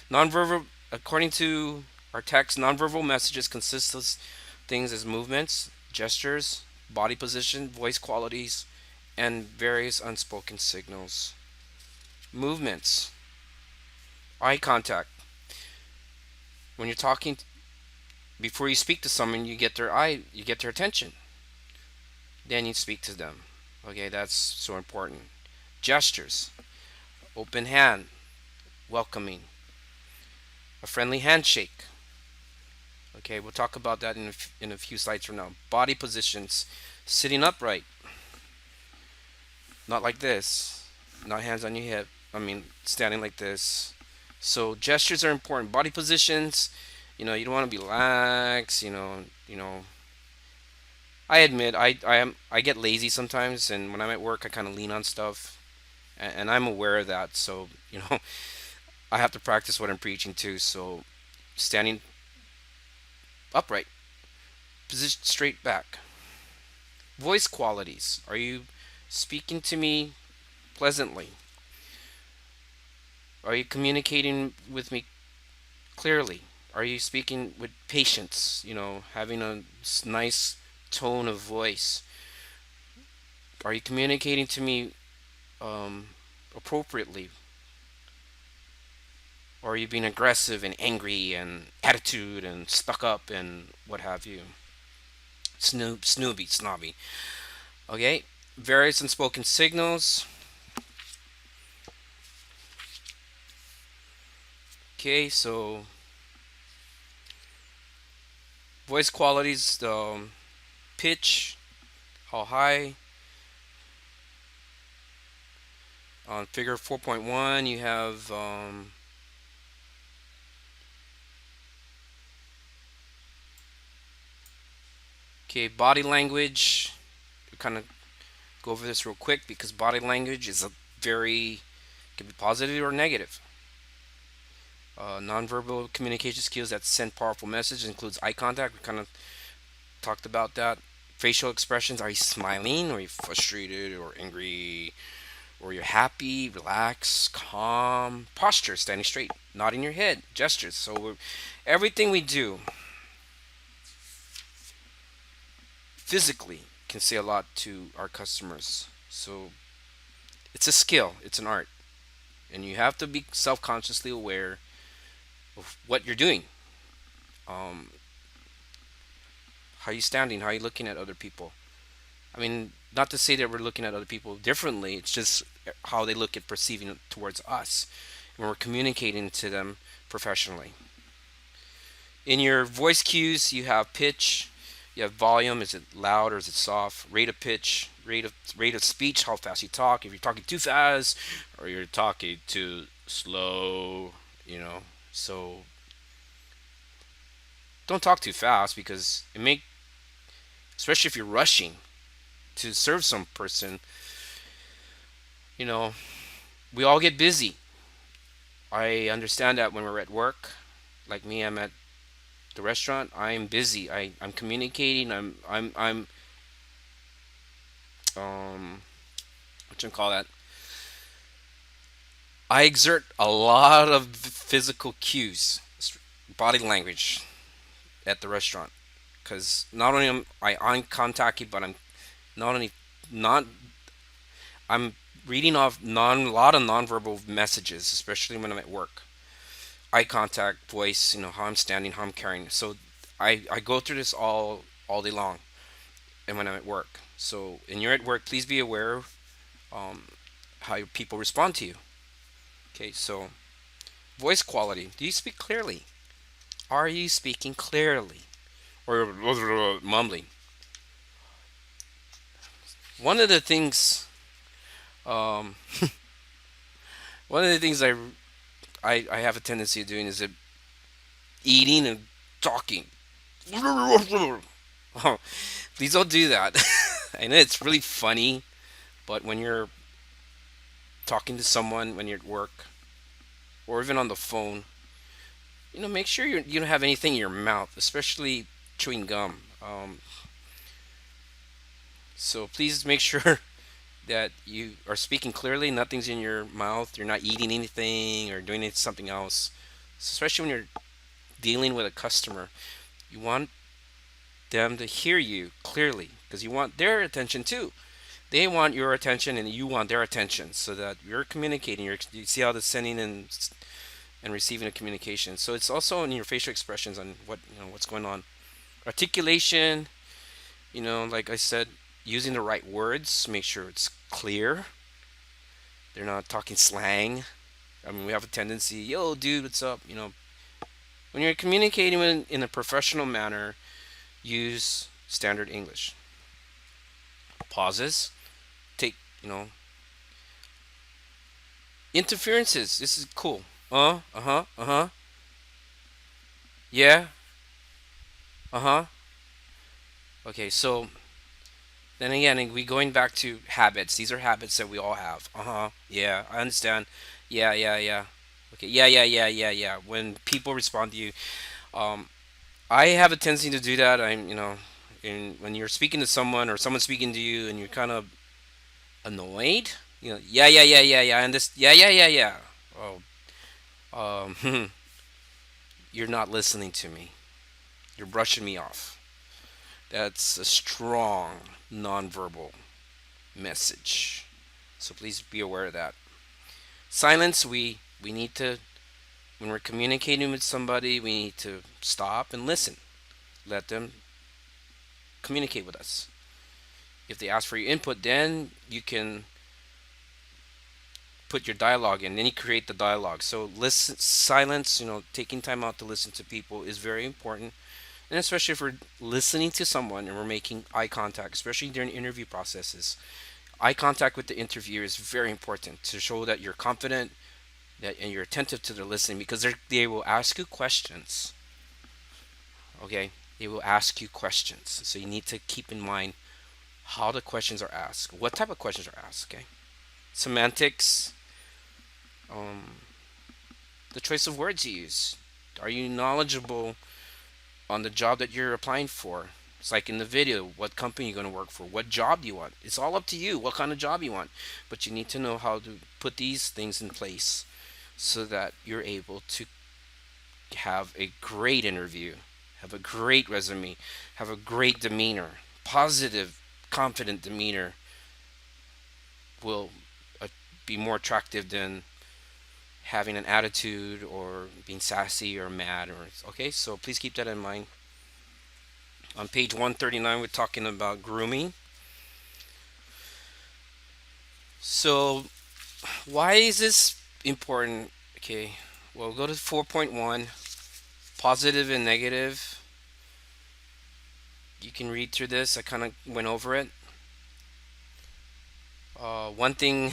[SPEAKER 1] Nonverbal, according to our text, nonverbal messages consist of things as movements, gestures, body position, voice qualities, and various unspoken signals. Movements, eye contact. When you're talking, before you speak to someone, you get their attention. Then you speak to them. Okay, that's so important. Gestures, open hand, welcoming, a friendly handshake. Okay, we'll talk about that in a few slides from now. Body positions, sitting upright, not like this, not hands on your hip. I mean, standing like this. So gestures are important. Body positions, you don't want to be lax. I admit I get lazy sometimes, and when I'm at work, I kind of lean on stuff, and I'm aware of that. So I have to practice what I'm preaching too. So standing upright, position straight back. Voice qualities. Are you speaking to me pleasantly? Are you communicating with me clearly? Are you speaking with patience? Having a nice tone of voice. Are you communicating to me um, appropriately? Or are you being aggressive and angry and attitude and stuck up and what have you? Snobby. Okay, various unspoken signals. Okay, so voice qualities, the pitch, how high. On figure 4.1, you have okay, body language. We kind of go over this real quick because body language is a very can be positive or negative. Nonverbal communication skills that send powerful messages includes eye contact. We kind of talked about that. Facial expressions. Are you smiling? Or are you frustrated or angry? Or you're happy, relaxed, calm? Posture, standing straight, nodding your head, gestures. So everything we do physically can say a lot to our customers. So it's a skill, it's an art, and you have to be self-consciously aware of what you're doing. Um, how are you standing? How are you looking at other people? I mean, not to say that we're looking at other people differently. It's just how they look at perceiving towards us when we're communicating to them professionally. In your voice cues, you have pitch, you have volume. Is it loud or is it soft? Rate of pitch, rate of speech, how fast you talk. If you're talking too fast or you're talking too slow, you know. So don't talk too fast because especially if you're rushing to serve some person, you know, we all get busy. I understand that when we're at work, like me, I'm at the restaurant. I'm busy. I'm communicating. I'm what you call that? I exert a lot of physical cues, body language at the restaurant because not only am I on contact you, but I'm not only not I'm reading off a lot of nonverbal messages, especially when I'm at work. Eye contact, voice, how I'm standing, how I'm carrying. So I go through this all day long, and when I'm at work. So when you're at work, please be aware um, how your people respond to you. Okay, so voice quality. Do you speak clearly? Are you speaking clearly, or mumbling? One of the things, um, one of the things I have a tendency of doing is eating and talking. Oh, please don't do that. I know it's really funny, but when you're talking to someone, when you're at work, or even on the phone, make sure you don't have anything in your mouth, especially chewing gum. So please make sure that you are speaking clearly. Nothing's in your mouth. You're not eating anything or doing something else. Especially when you're dealing with a customer, you want them to hear you clearly because you want their attention too. They want your attention and you want their attention, so that you're communicating. You see how the sending and receiving a communication. So it's also in your facial expressions on what's going on. Articulation, like I said, using the right words, make sure it's clear. They're not talking slang. I mean, we have a tendency, yo, dude, what's up? When you're communicating in a professional manner, use standard English. Pauses, take, interferences. This is cool. Uh huh, uh huh. Yeah, uh huh. Okay, so then again, we going back to habits. These are habits that we all have. Uh huh. Yeah, I understand. Yeah, yeah, yeah. Okay. Yeah, yeah, yeah, yeah, yeah. When people respond to you, um, I have a tendency to do that. When you're speaking to someone or someone's speaking to you, and you're kind of annoyed. Yeah, yeah, yeah, yeah, yeah, and this, yeah, yeah, yeah, yeah. Oh, you're not listening to me. You're brushing me off. That's a strong nonverbal message. So please be aware of that. Silence, we need to, when we're communicating with somebody, we need to stop and listen. Let them communicate with us. If they ask for your input, then you can put your dialogue in. Then you create the dialogue. So listen, silence, taking time out to listen to people is very important. And especially if we're listening to someone and we're making eye contact, especially during interview processes. Eye contact with the interviewer is very important to show that you're confident, that and you're attentive to their listening, because they will ask you questions. Okay, they will ask you questions, so you need to keep in mind how the questions are asked, what type of questions are asked. Okay, semantics, um, the choice of words you use. Are you knowledgeable on the job that you're applying for? It's like in the video, what company you're going to work for, what job do you want. It's all up to you what kind of job you want, but you need to know how to put these things in place so that you're able to have a great interview, have a great resume, have a great demeanor. Positive, confident demeanor will uh, be more attractive than having an attitude or being sassy or mad. Or okay, so please keep that in mind. On page 139, we're talking about grooming. So why is this important? Okay, well, go to 4.1, positive and negative. You can read through this. I kind of went over it. One thing,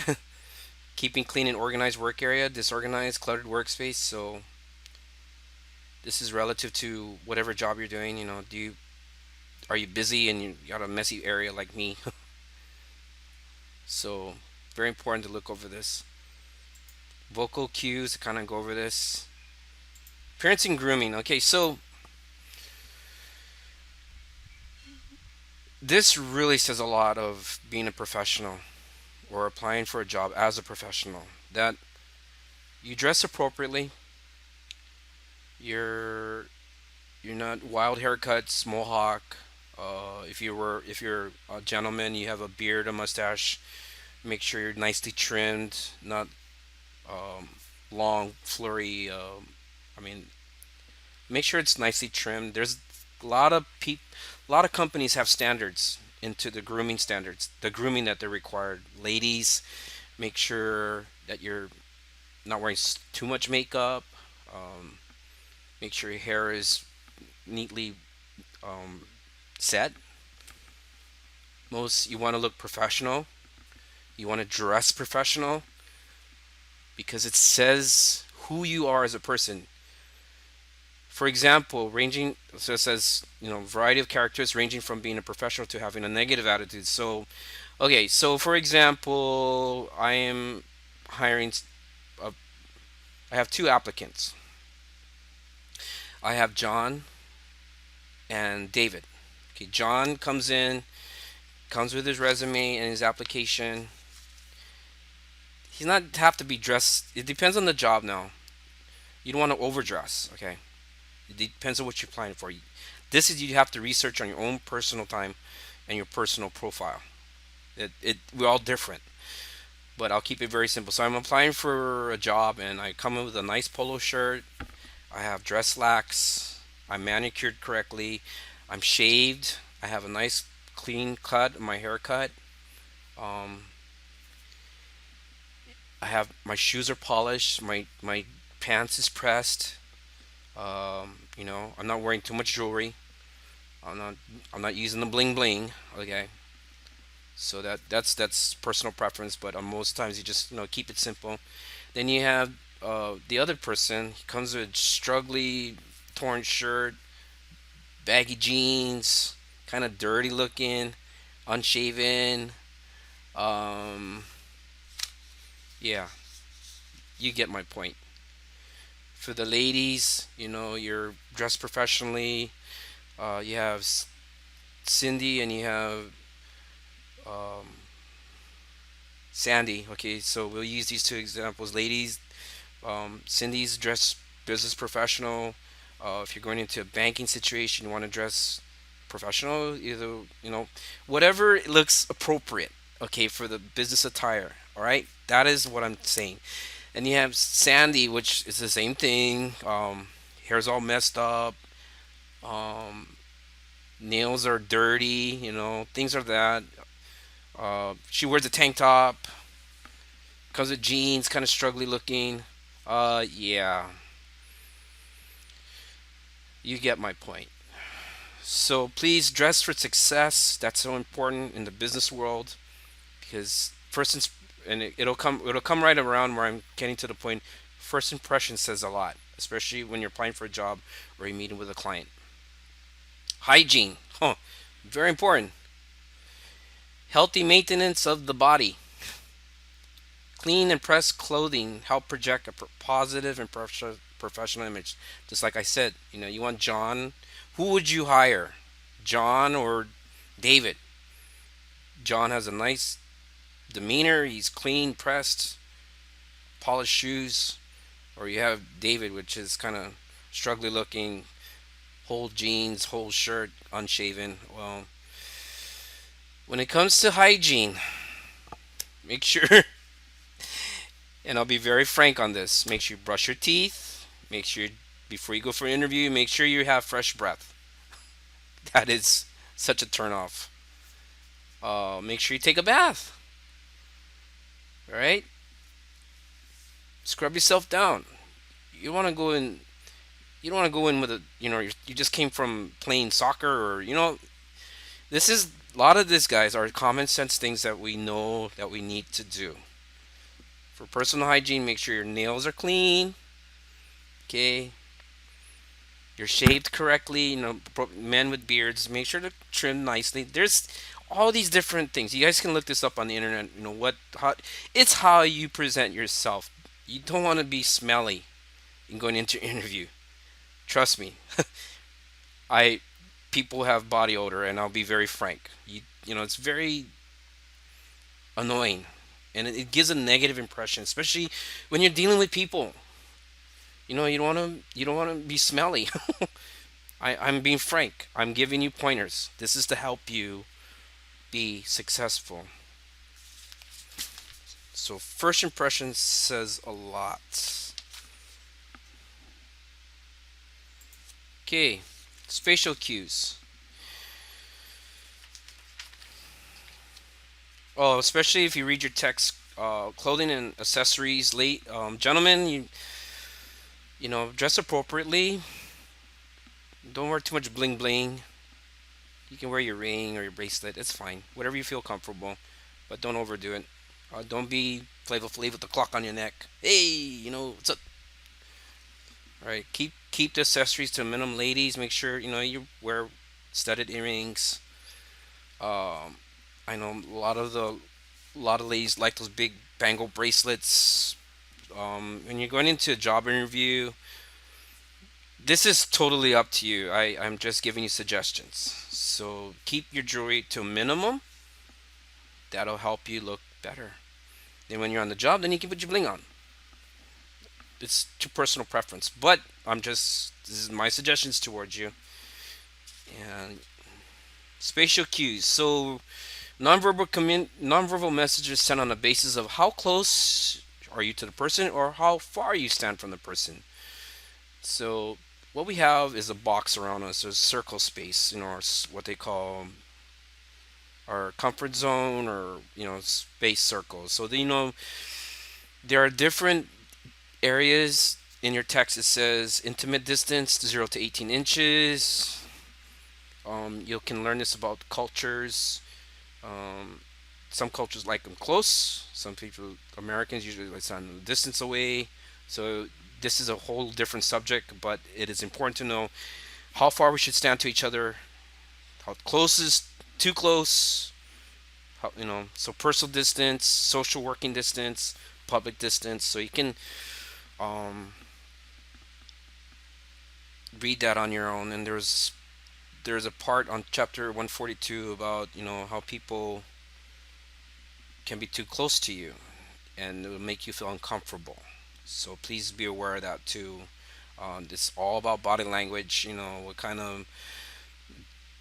[SPEAKER 1] keeping clean and organized work area, disorganized, cluttered workspace. So this is relative to whatever job you're doing. Are you busy and you got a messy area like me? So very important to look over this. Vocal cues, to kind of go over this. Appearance and grooming. Okay, so this really says a lot of being a professional or applying for a job as a professional. That you dress appropriately. You're You're not wild haircuts, mohawk. If you're a gentleman, you have a beard, a mustache. Make sure you're nicely trimmed, not long, flurry. I mean, make sure it's nicely trimmed. There's a lot of companies have standards into the grooming standards, the grooming that they're required. Ladies, make sure that you're not wearing too much makeup. Um, Make sure your hair is neatly um, set. Most you want to look professional. You want to dress professional because it says who you are as a person. For example, ranging so it says variety of characters ranging from being a professional to having a negative attitude. So, okay, so for example, I am hiring. Uh, I have two applicants. I have John and David. Okay, John comes with his resume and his application. He's not have to be dressed. It depends on the job now. You don't want to overdress. Okay, it depends on what you're applying for. This is you have to research on your own personal time and your personal profile. We're all different, but I'll keep it very simple. So I'm applying for a job, and I come in with a nice polo shirt. I have dress slacks. I'm manicured correctly. I'm shaved. I have a nice clean cut, my haircut. Um, I have my shoes are polished. My pants is pressed. I'm not wearing too much jewelry. I'm not I'm not using the bling bling. Okay, so that's personal preference. But most times you just keep it simple. Then you have the other person. He comes with struggly, torn shirt, baggy jeans, kind of dirty looking, unshaven. Um, yeah, you get my point. For the ladies, you're dressed professionally. You have Cindy and you have um, Sandy. Okay, so we'll use these two examples. Ladies, Cindy's dressed business professional. If you're going into a banking situation, you want to dress professional. Either whatever looks appropriate. Okay, for the business attire. All right, that is what I'm saying. And you have Sandy, which is the same thing. Hair's all messed up. Um, Nails are dirty. Things are that. She wears a tank top. Comes with jeans, kind of struggly looking. Yeah, you get my point. So please dress for success. That's so important in the business world because it'll come right around where I'm getting to the point. First impression says a lot, especially when you're applying for a job or you're meeting with a client. Hygiene, huh? Very important. Healthy maintenance of the body. Clean and pressed clothing help project a positive and professional image. Just like I said, you want John. Who would you hire? John or David? John has a nice demeanor. He's clean, pressed, polished shoes. Or you have David, which is kind of struggling looking, whole jeans, whole shirt, unshaven. Well, when it comes to hygiene, make sure, and I'll be very frank on this, make sure you brush your teeth. Make sure before you go for an interview, make sure you have fresh breath. That is such a turnoff. Make sure you take a bath. All right, scrub yourself down. You want to go in. You don't want to go in with you just came from playing soccer or this is a lot of these guys are common sense things that we know that we need to do. For personal hygiene, make sure your nails are clean. Okay, you're shaved correctly. Men with beards, make sure to trim nicely. There's all these different things. You guys can look this up on the internet. It's how you present yourself. You don't want to be smelly in going into an interview. Trust me. I People have body odor, and I'll be very frank. It's very annoying, and it gives a negative impression, especially when you're dealing with people. You don't want to be smelly. I'm being frank. I'm giving you pointers. This is to help you be successful. So first impression says a lot. Okay, spatial cues. Oh, especially if you read your text, clothing and accessories. Late, gentlemen, dress appropriately. Don't wear too much bling bling. You can wear your ring or your bracelet. It's fine. Whatever you feel comfortable, but don't overdo it. Don't be Flavor Flav with the clock on your neck. Hey, what's up? All right, keep the accessories to a minimum, ladies. Make sure you wear studded earrings. Um, I know a lot of ladies like those big bangle bracelets. When you're going into a job interview, this is totally up to you. I'm just giving you suggestions. So keep your jewelry to a minimum. That'll help you look better. Then when you're on the job, then you can put your bling on. It's to personal preference, but this is my suggestions towards you. And spatial cues. So nonverbal messages sent on the basis of how close are you to the person or how far you stand from the person. So what we have is a box around us, a circle space, what they call our comfort zone, or space circles. So there are different areas in your text. It says intimate distance 0 to 18 inches. You can learn this about cultures. Um, some cultures like them close. Some people, Americans, usually like stand a distance away. So this is a whole different subject, but it is important to know how far we should stand to each other, how close is too close, so personal distance, social working distance, public distance. So you can um, read that on your own. And there's a part on chapter 142 about how people can be too close to you and it will make you feel uncomfortable. So please be aware of that too. It's all about body language. What kind of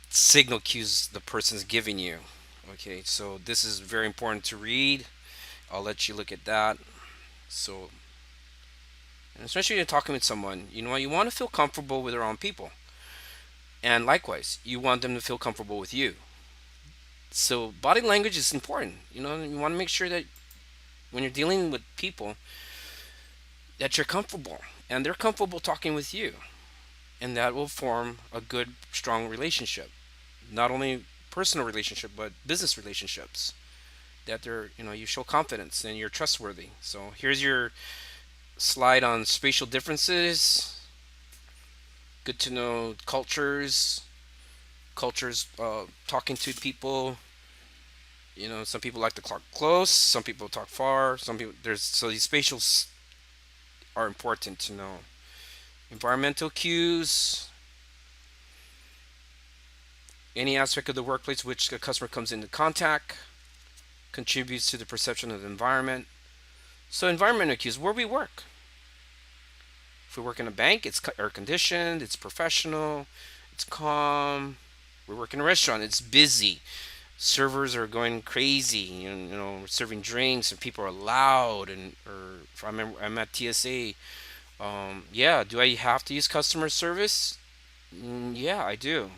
[SPEAKER 1] signal cues the person's giving you. Okay, so this is very important to read. I'll let you look at that. So, and especially when you're talking with someone, you want to feel comfortable with their own people. And likewise, you want them to feel comfortable with you. So body language is important. You want to make sure that when you're dealing with people, that you're comfortable and they're comfortable talking with you, and that will form a good, strong relationship. Not only personal relationship, but business relationships. That you show confidence and you're trustworthy. So here's your slide on spatial differences. Good to know cultures, talking to people. Some people like to talk close, some people talk far, some people there's so these spatials are important to know. Environmental cues, any aspect of the workplace which the customer comes into contact contributes to the perception of the environment. So environmental cues, where we work. If we work in a bank, it's air conditioned, it's professional, it's calm. We work in a restaurant, it's busy. Servers are going crazy, and serving drinks, and people are loud. And or if I remember, I'm at TSA. Yeah, do I have to use customer service? Yeah, I do.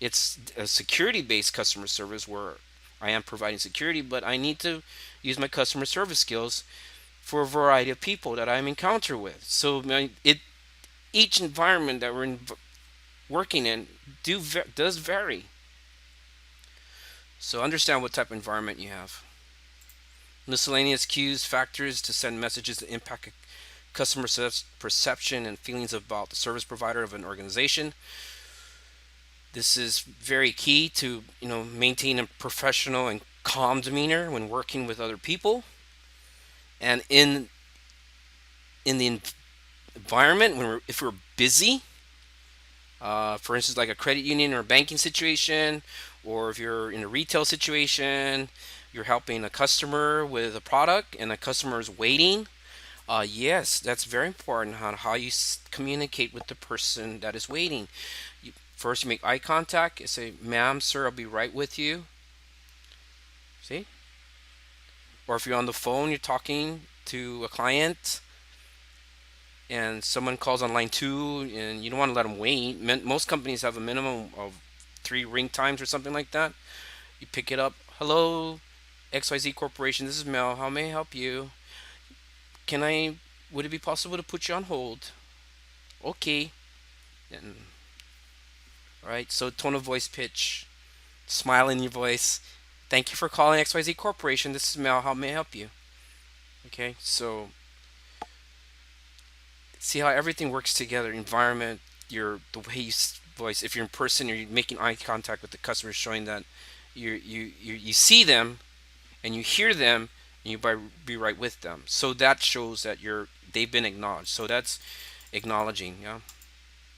[SPEAKER 1] It's a security-based customer service where I am providing security, but I need to use my customer service skills for a variety of people that I'm encounter with. So each environment that working in does vary. So understand what type of environment you have. Miscellaneous cues, factors to send messages that impact customer perception and feelings about the service provider of an organization. This is very key to maintain a professional and calm demeanor when working with other people. And in the environment, if we're busy, for instance, like a credit union or a banking situation, or if you're in a retail situation, you're helping a customer with a product and the customer is waiting. Yes, that's very important on how you communicate with the person that is waiting. First, you make eye contact. You say, "Ma'am, sir, I'll be right with you." See? Or if you're on the phone, you're talking to a client, and someone calls on line two, and you don't want to let them wait. Most companies have a minimum of three ring times or something like that. You pick it up. "Hello, XYZ Corporation. This is Mel. How may I help you? Can I? Would it be possible to put you on hold?" Okay. And all right. So tone of voice, pitch, smile in your voice. "Thank you for calling XYZ Corporation. This is Mel. How may I help you?" Okay. So see how everything works together. Environment, your the way you voice. If you're in person, you're making eye contact with the customer, showing that you see them and you hear them, and you be right with them. So that shows that they've been acknowledged. So that's acknowledging. Yeah.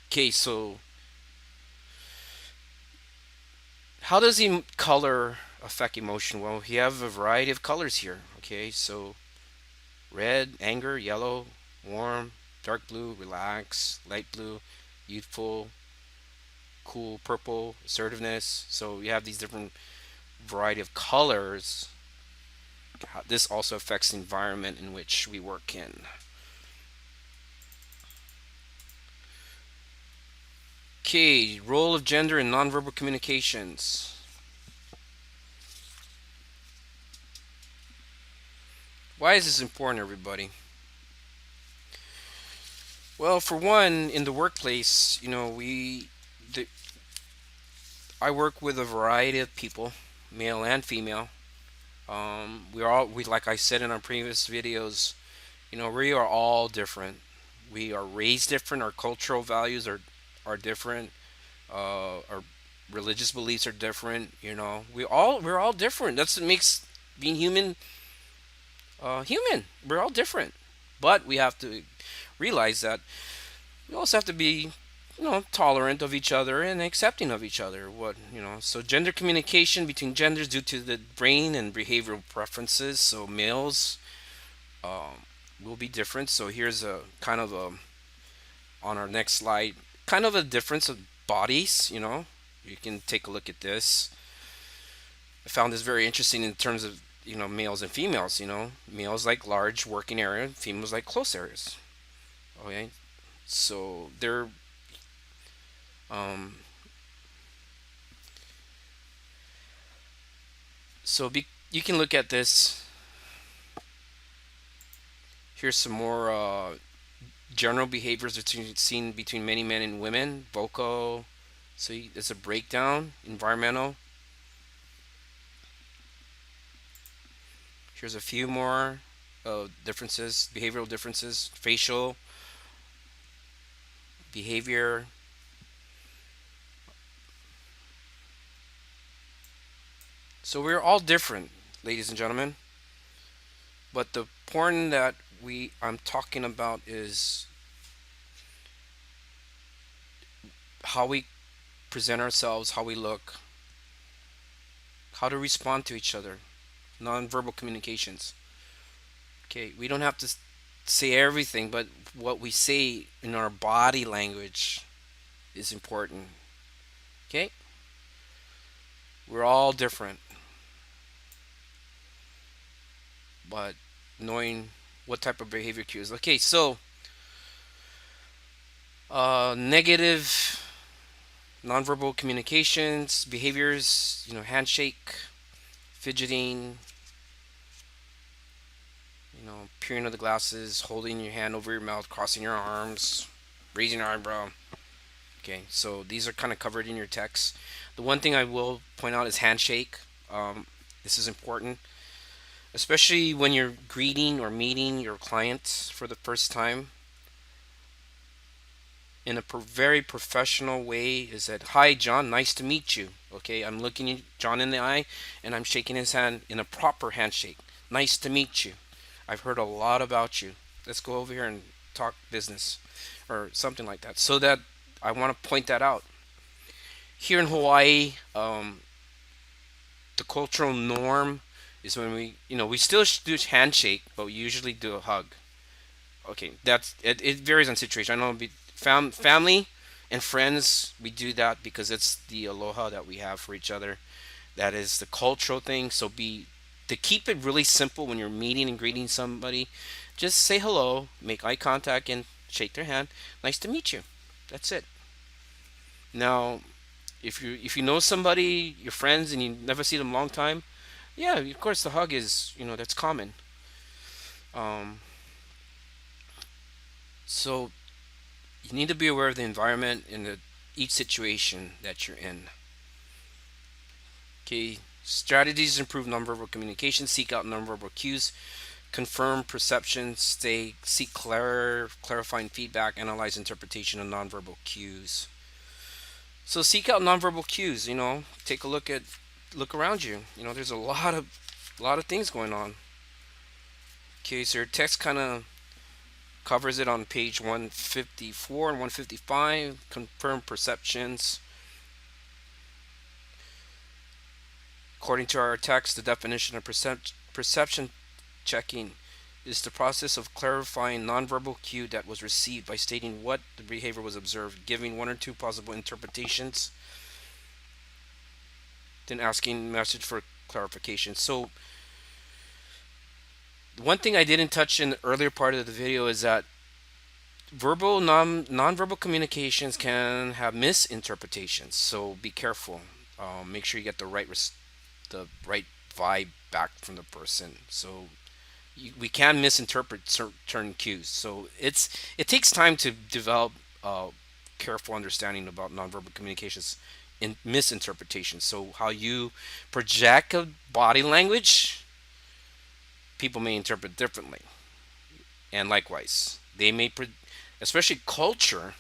[SPEAKER 1] Okay. So how does color affect emotion? Well, we have a variety of colors here. Okay. So red, anger; yellow, warm; dark blue, relax; light blue, youthful; cool, purple, assertiveness. So you have these different variety of colors. This also affects the environment in which we work in. Okay, role of gender in nonverbal communications. Why is this important, everybody? Well, for one, in the workplace, the, I work with a variety of people, male and female. We like I said in our previous videos, we are all different. We are raised different. Our cultural values are different. Our religious beliefs are different. We're all different. That's what makes being human human. We're all different, but we have to realize that we also have to be tolerant of each other and accepting of each other. So gender communication between genders due to the brain and behavioral preferences. So males will be different. So here's a kind of a on our next slide, kind of a difference of bodies. You can take a look at this. I found this very interesting in terms of males and females. Males like large working area, females like close areas. Okay, so they're um, you can look at this. Here's some more general behaviors seen between many men and women. Vocal. So it's a breakdown. Environmental. Here's a few more differences, behavioral differences. Facial behavior. So we're all different, ladies and gentlemen. But the point that I'm talking about is how we present ourselves, how we look, how to respond to each other, nonverbal communications. Okay, we don't have to say everything, but what we say in our body language is important. Okay, we're all different, but knowing what type of behavior cues. Okay, so negative nonverbal communications behaviors. Handshake, fidgeting, peering at the glasses, holding your hand over your mouth, crossing your arms, raising your eyebrow. Okay, so these are kind of covered in your text. The one thing I will point out is handshake. This is important, especially when you're greeting or meeting your clients for the first time. In a very professional way, is that, "Hi, John, nice to meet you." Okay, I'm looking John in the eye and I'm shaking his hand in a proper handshake. "Nice to meet you. I've heard a lot about you. Let's go over here and talk business," or something like that. So that I want to point that out. Here in Hawaii, the cultural norm is when we still do handshake, but we usually do a hug. Okay, it varies on situation. I know family and friends, we do that because it's the aloha that we have for each other. That is the cultural thing. So be to keep it really simple when you're meeting and greeting somebody, just say hello, make eye contact, and shake their hand. Nice to meet you. That's it. Now, if you know somebody, your friends, and you never see them a long time, yeah, of course the hug is that's common. Um, so you need to be aware of the environment and each situation that you're in. Okay, strategies to improve nonverbal communication. Seek out nonverbal cues. Confirm perception. Seek clarifying feedback. Analyze interpretation of nonverbal cues. So seek out nonverbal cues. Take a look around you. There's a lot of things going on. Okay, so your text kind of covers it on page 154 and 155. Confirm perceptions. According to our text, the definition of perception checking is the process of clarifying nonverbal cue that was received by stating what the behavior was observed, giving one or two possible interpretations, then asking message for clarification. So one thing I didn't touch in the earlier part of the video is that verbal nonverbal communications can have misinterpretations. So be careful. Make sure you get the right vibe back from the person. So we can misinterpret certain cues. So it takes time to develop careful understanding about nonverbal communications in misinterpretation. So how you project a body language, people may interpret differently, and likewise they especially culture.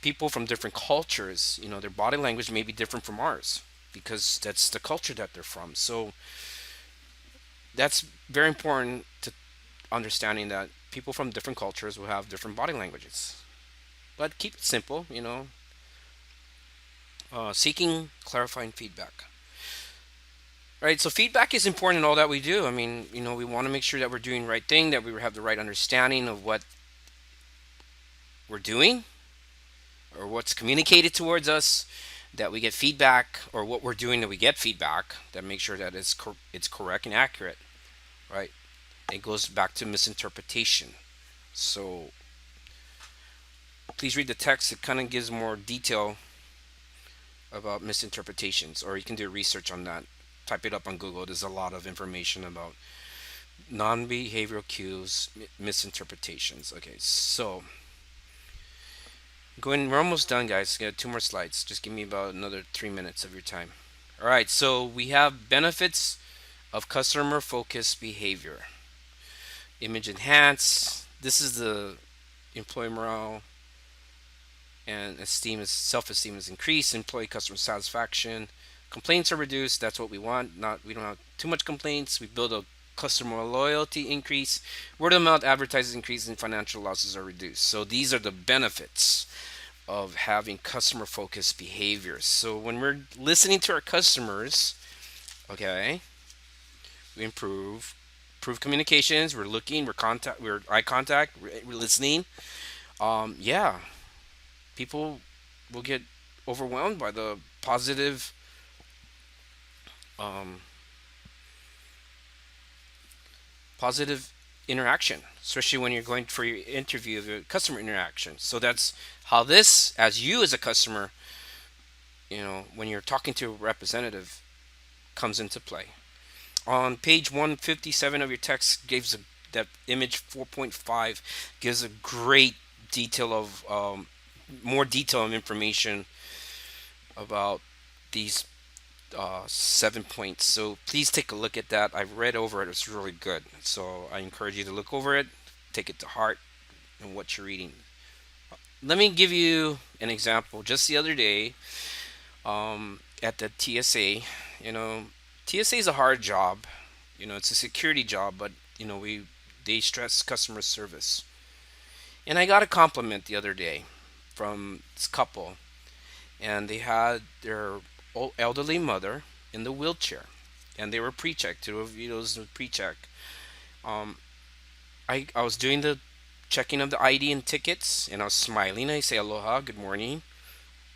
[SPEAKER 1] People from different cultures, their body language may be different from ours because that's the culture that they're from. So that's very important to understanding that people from different cultures will have different body languages. But keep it simple, seeking clarifying feedback. Right, so feedback is important in all that we do. I mean, we want to make sure that we're doing the right thing, that we have the right understanding of what we're doing or what's communicated towards us, that we get feedback, or what we're doing that we get feedback, that make sure that it's correct and accurate, right? It goes back to misinterpretation. So please read the text. It kind of gives more detail about misinterpretations, or you can do research on that. Type it up on Google. There's a lot of information about non-behavioral cues, misinterpretations. Okay, so we're almost done, guys. Got two more slides. Just give me about another 3 minutes of your time. All right, so we have benefits of customer focused behavior. Image enhance. This is the employee morale and self-esteem is increased. Employee customer satisfaction. Complaints are reduced. That's what we want. We don't have too much complaints. We build a customer loyalty increase. Word of mouth advertising increase and financial losses are reduced. So these are the benefits of having customer focused behaviors. So when we're listening to our customers, okay, we improve communications. We're eye contact. We're listening. Yeah, people will get overwhelmed by the um, positive interaction, especially when you're going for your interview, the customer interaction. So that's how this, as you as a customer, when you're talking to a representative, comes into play. On page 157 of your text, that image 4.5 gives a great detail of more detail and information about these 7 points. So please take a look at that. I've read over it. It's really good. So I encourage you to look over it, take it to heart, and what you're reading. Let me give you an example. Just the other day, at the TSA, TSA is a hard job. It's a security job, but they stress customer service. And I got a compliment the other day from this couple, and they had their elderly mother in the wheelchair, and they were pre-checked. To those pre-check, um, I was doing checking of the ID and tickets, and I was smiling. I say aloha, good morning.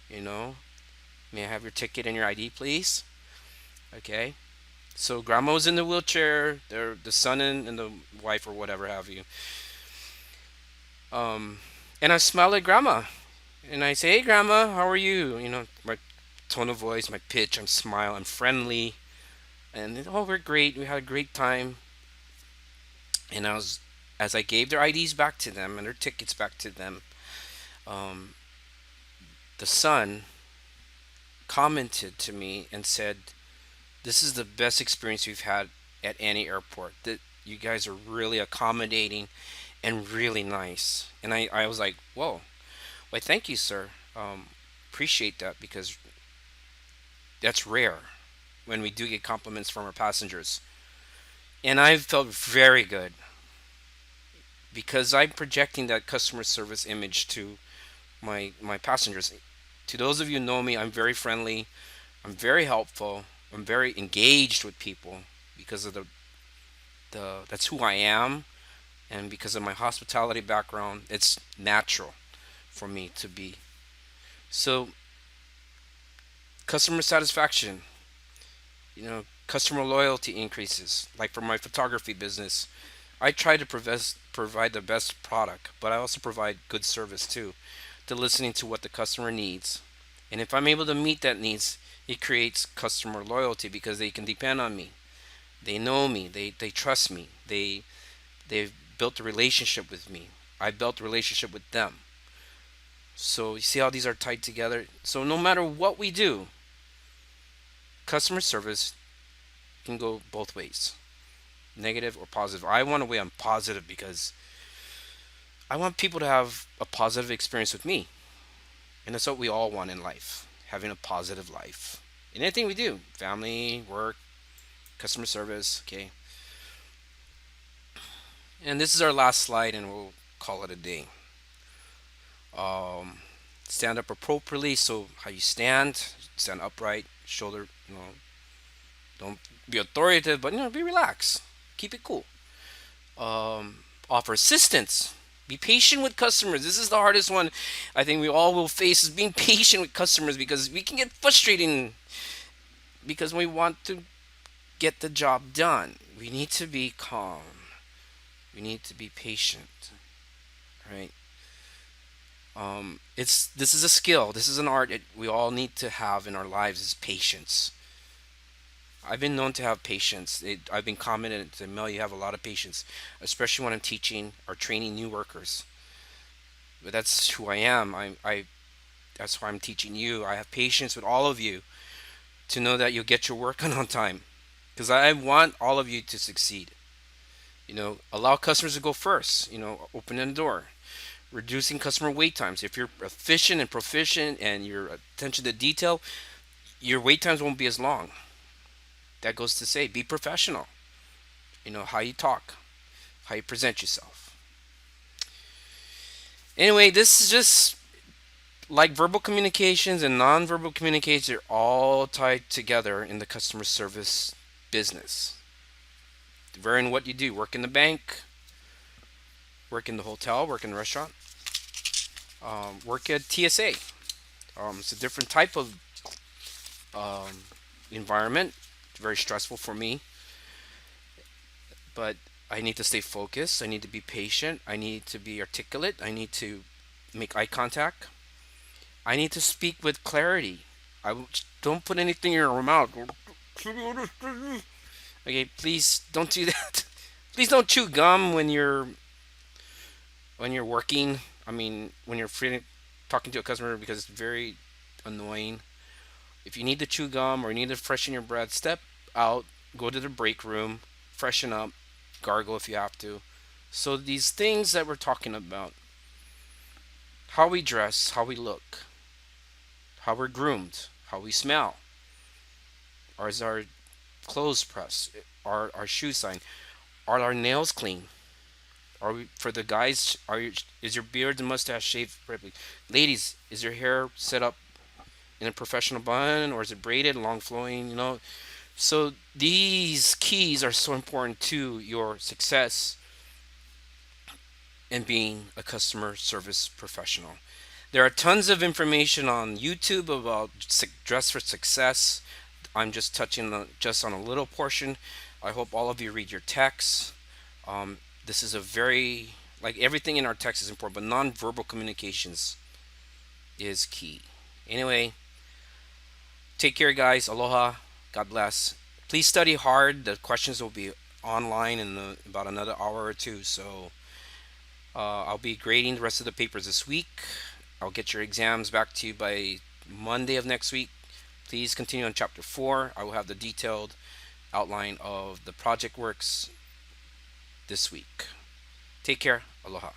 [SPEAKER 1] You know, may I have your ticket and your ID, please? Okay. So grandma was in the wheelchair. The son and the wife or whatever have you. Um, and I smile at grandma, and I say, "Hey, grandma, how are you?" My tone of voice, my pitch. I'm smile. I'm friendly, and oh, we're great. We had a great time. And as I gave their IDs back to them and their tickets back to them, um, the son commented to me and said, "This is the best experience we've had at any airport. That you guys are really accommodating and really nice." And I was like, "Whoa, why, thank you, sir. Appreciate that because that's rare when we do get compliments from our passengers." And I felt very good because I'm projecting that customer service image to my passengers. To those of you who know me, I'm very friendly. I'm very helpful. I'm very engaged with people because of the that's who I am, and because of my hospitality background, it's natural for me to be. So, customer satisfaction, customer loyalty increases. Like for my photography business, I try to provide the best product, but I also provide good service too, to listening to what the customer needs. And if I'm able to meet that needs, it creates customer loyalty because they can depend on me. They know me. They trust me. They've built a relationship with me. I built a relationship with them. So you see how these are tied together. So no matter what we do, customer service can go both ways, negative or positive. I want to weigh on positive because I want people to have a positive experience with me, and that's what we all want in life, having a positive life in anything we do, family, work, customer service. Okay, and this is our last slide, and we'll call it a day. Um, Stand up appropriately. So how you stand upright, shoulder, don't be authoritative, but be relaxed, keep it cool. Offer assistance. Be patient with customers. This is the hardest one I think we all will face is being patient with customers because we can get frustrating because we want to get the job done. We need to be calm. We need to be patient, right? It's this is a skill. This is an art that we all need to have in our lives is patience. I've been known to have patience. I've been commented to Mel, you have a lot of patience, especially when I'm teaching or training new workers. But that's who I am. That's why I'm teaching you. I have patience with all of you to know that you'll get your work on time, because I want all of you to succeed. Allow customers to go first. Opening the door, reducing customer wait times. If you're efficient and proficient and your attention to detail, your wait times won't be as long. That goes to say, be professional. How you talk, how you present yourself. Anyway, this is just like verbal communications and nonverbal communications are all tied together in the customer service business. Vary in what you do. Work in the bank, work in the hotel, work in the restaurant, work at TSA. It's a different type of um, environment. It's very stressful for me, but I need to stay focused. I need to be patient. I need to be articulate. I need to make eye contact. I need to speak with clarity. Don't put anything in your mouth. Okay, please don't do that. Please don't chew gum when you're working. I mean, when you're talking to a customer because it's very annoying. If you need to chew gum or you need to freshen your breath, step out, go to the break room, freshen up, gargle if you have to. So these things that we're talking about, how we dress, how we look, how we're groomed, how we smell, or is our clothes pressed, are our shoes signed, are our nails clean? Are we for the guys? Is your beard and mustache shaved correctly? Ladies, is your hair set up in a professional bun or is it braided, long flowing? So these keys are so important to your success and being a customer service professional. There are tons of information on YouTube about Dress for Success. I'm just touching just on a little portion. I hope all of you read your texts. This is a very, like everything in our text is important, but nonverbal communications is key. Anyway, take care, guys. Aloha. God bless. Please study hard. The questions will be online in about another hour or two. So I'll be grading the rest of the papers this week. I'll get your exams back to you by Monday of next week. Please continue on chapter 4. I will have the detailed outline of the project works this week. Take care. Aloha.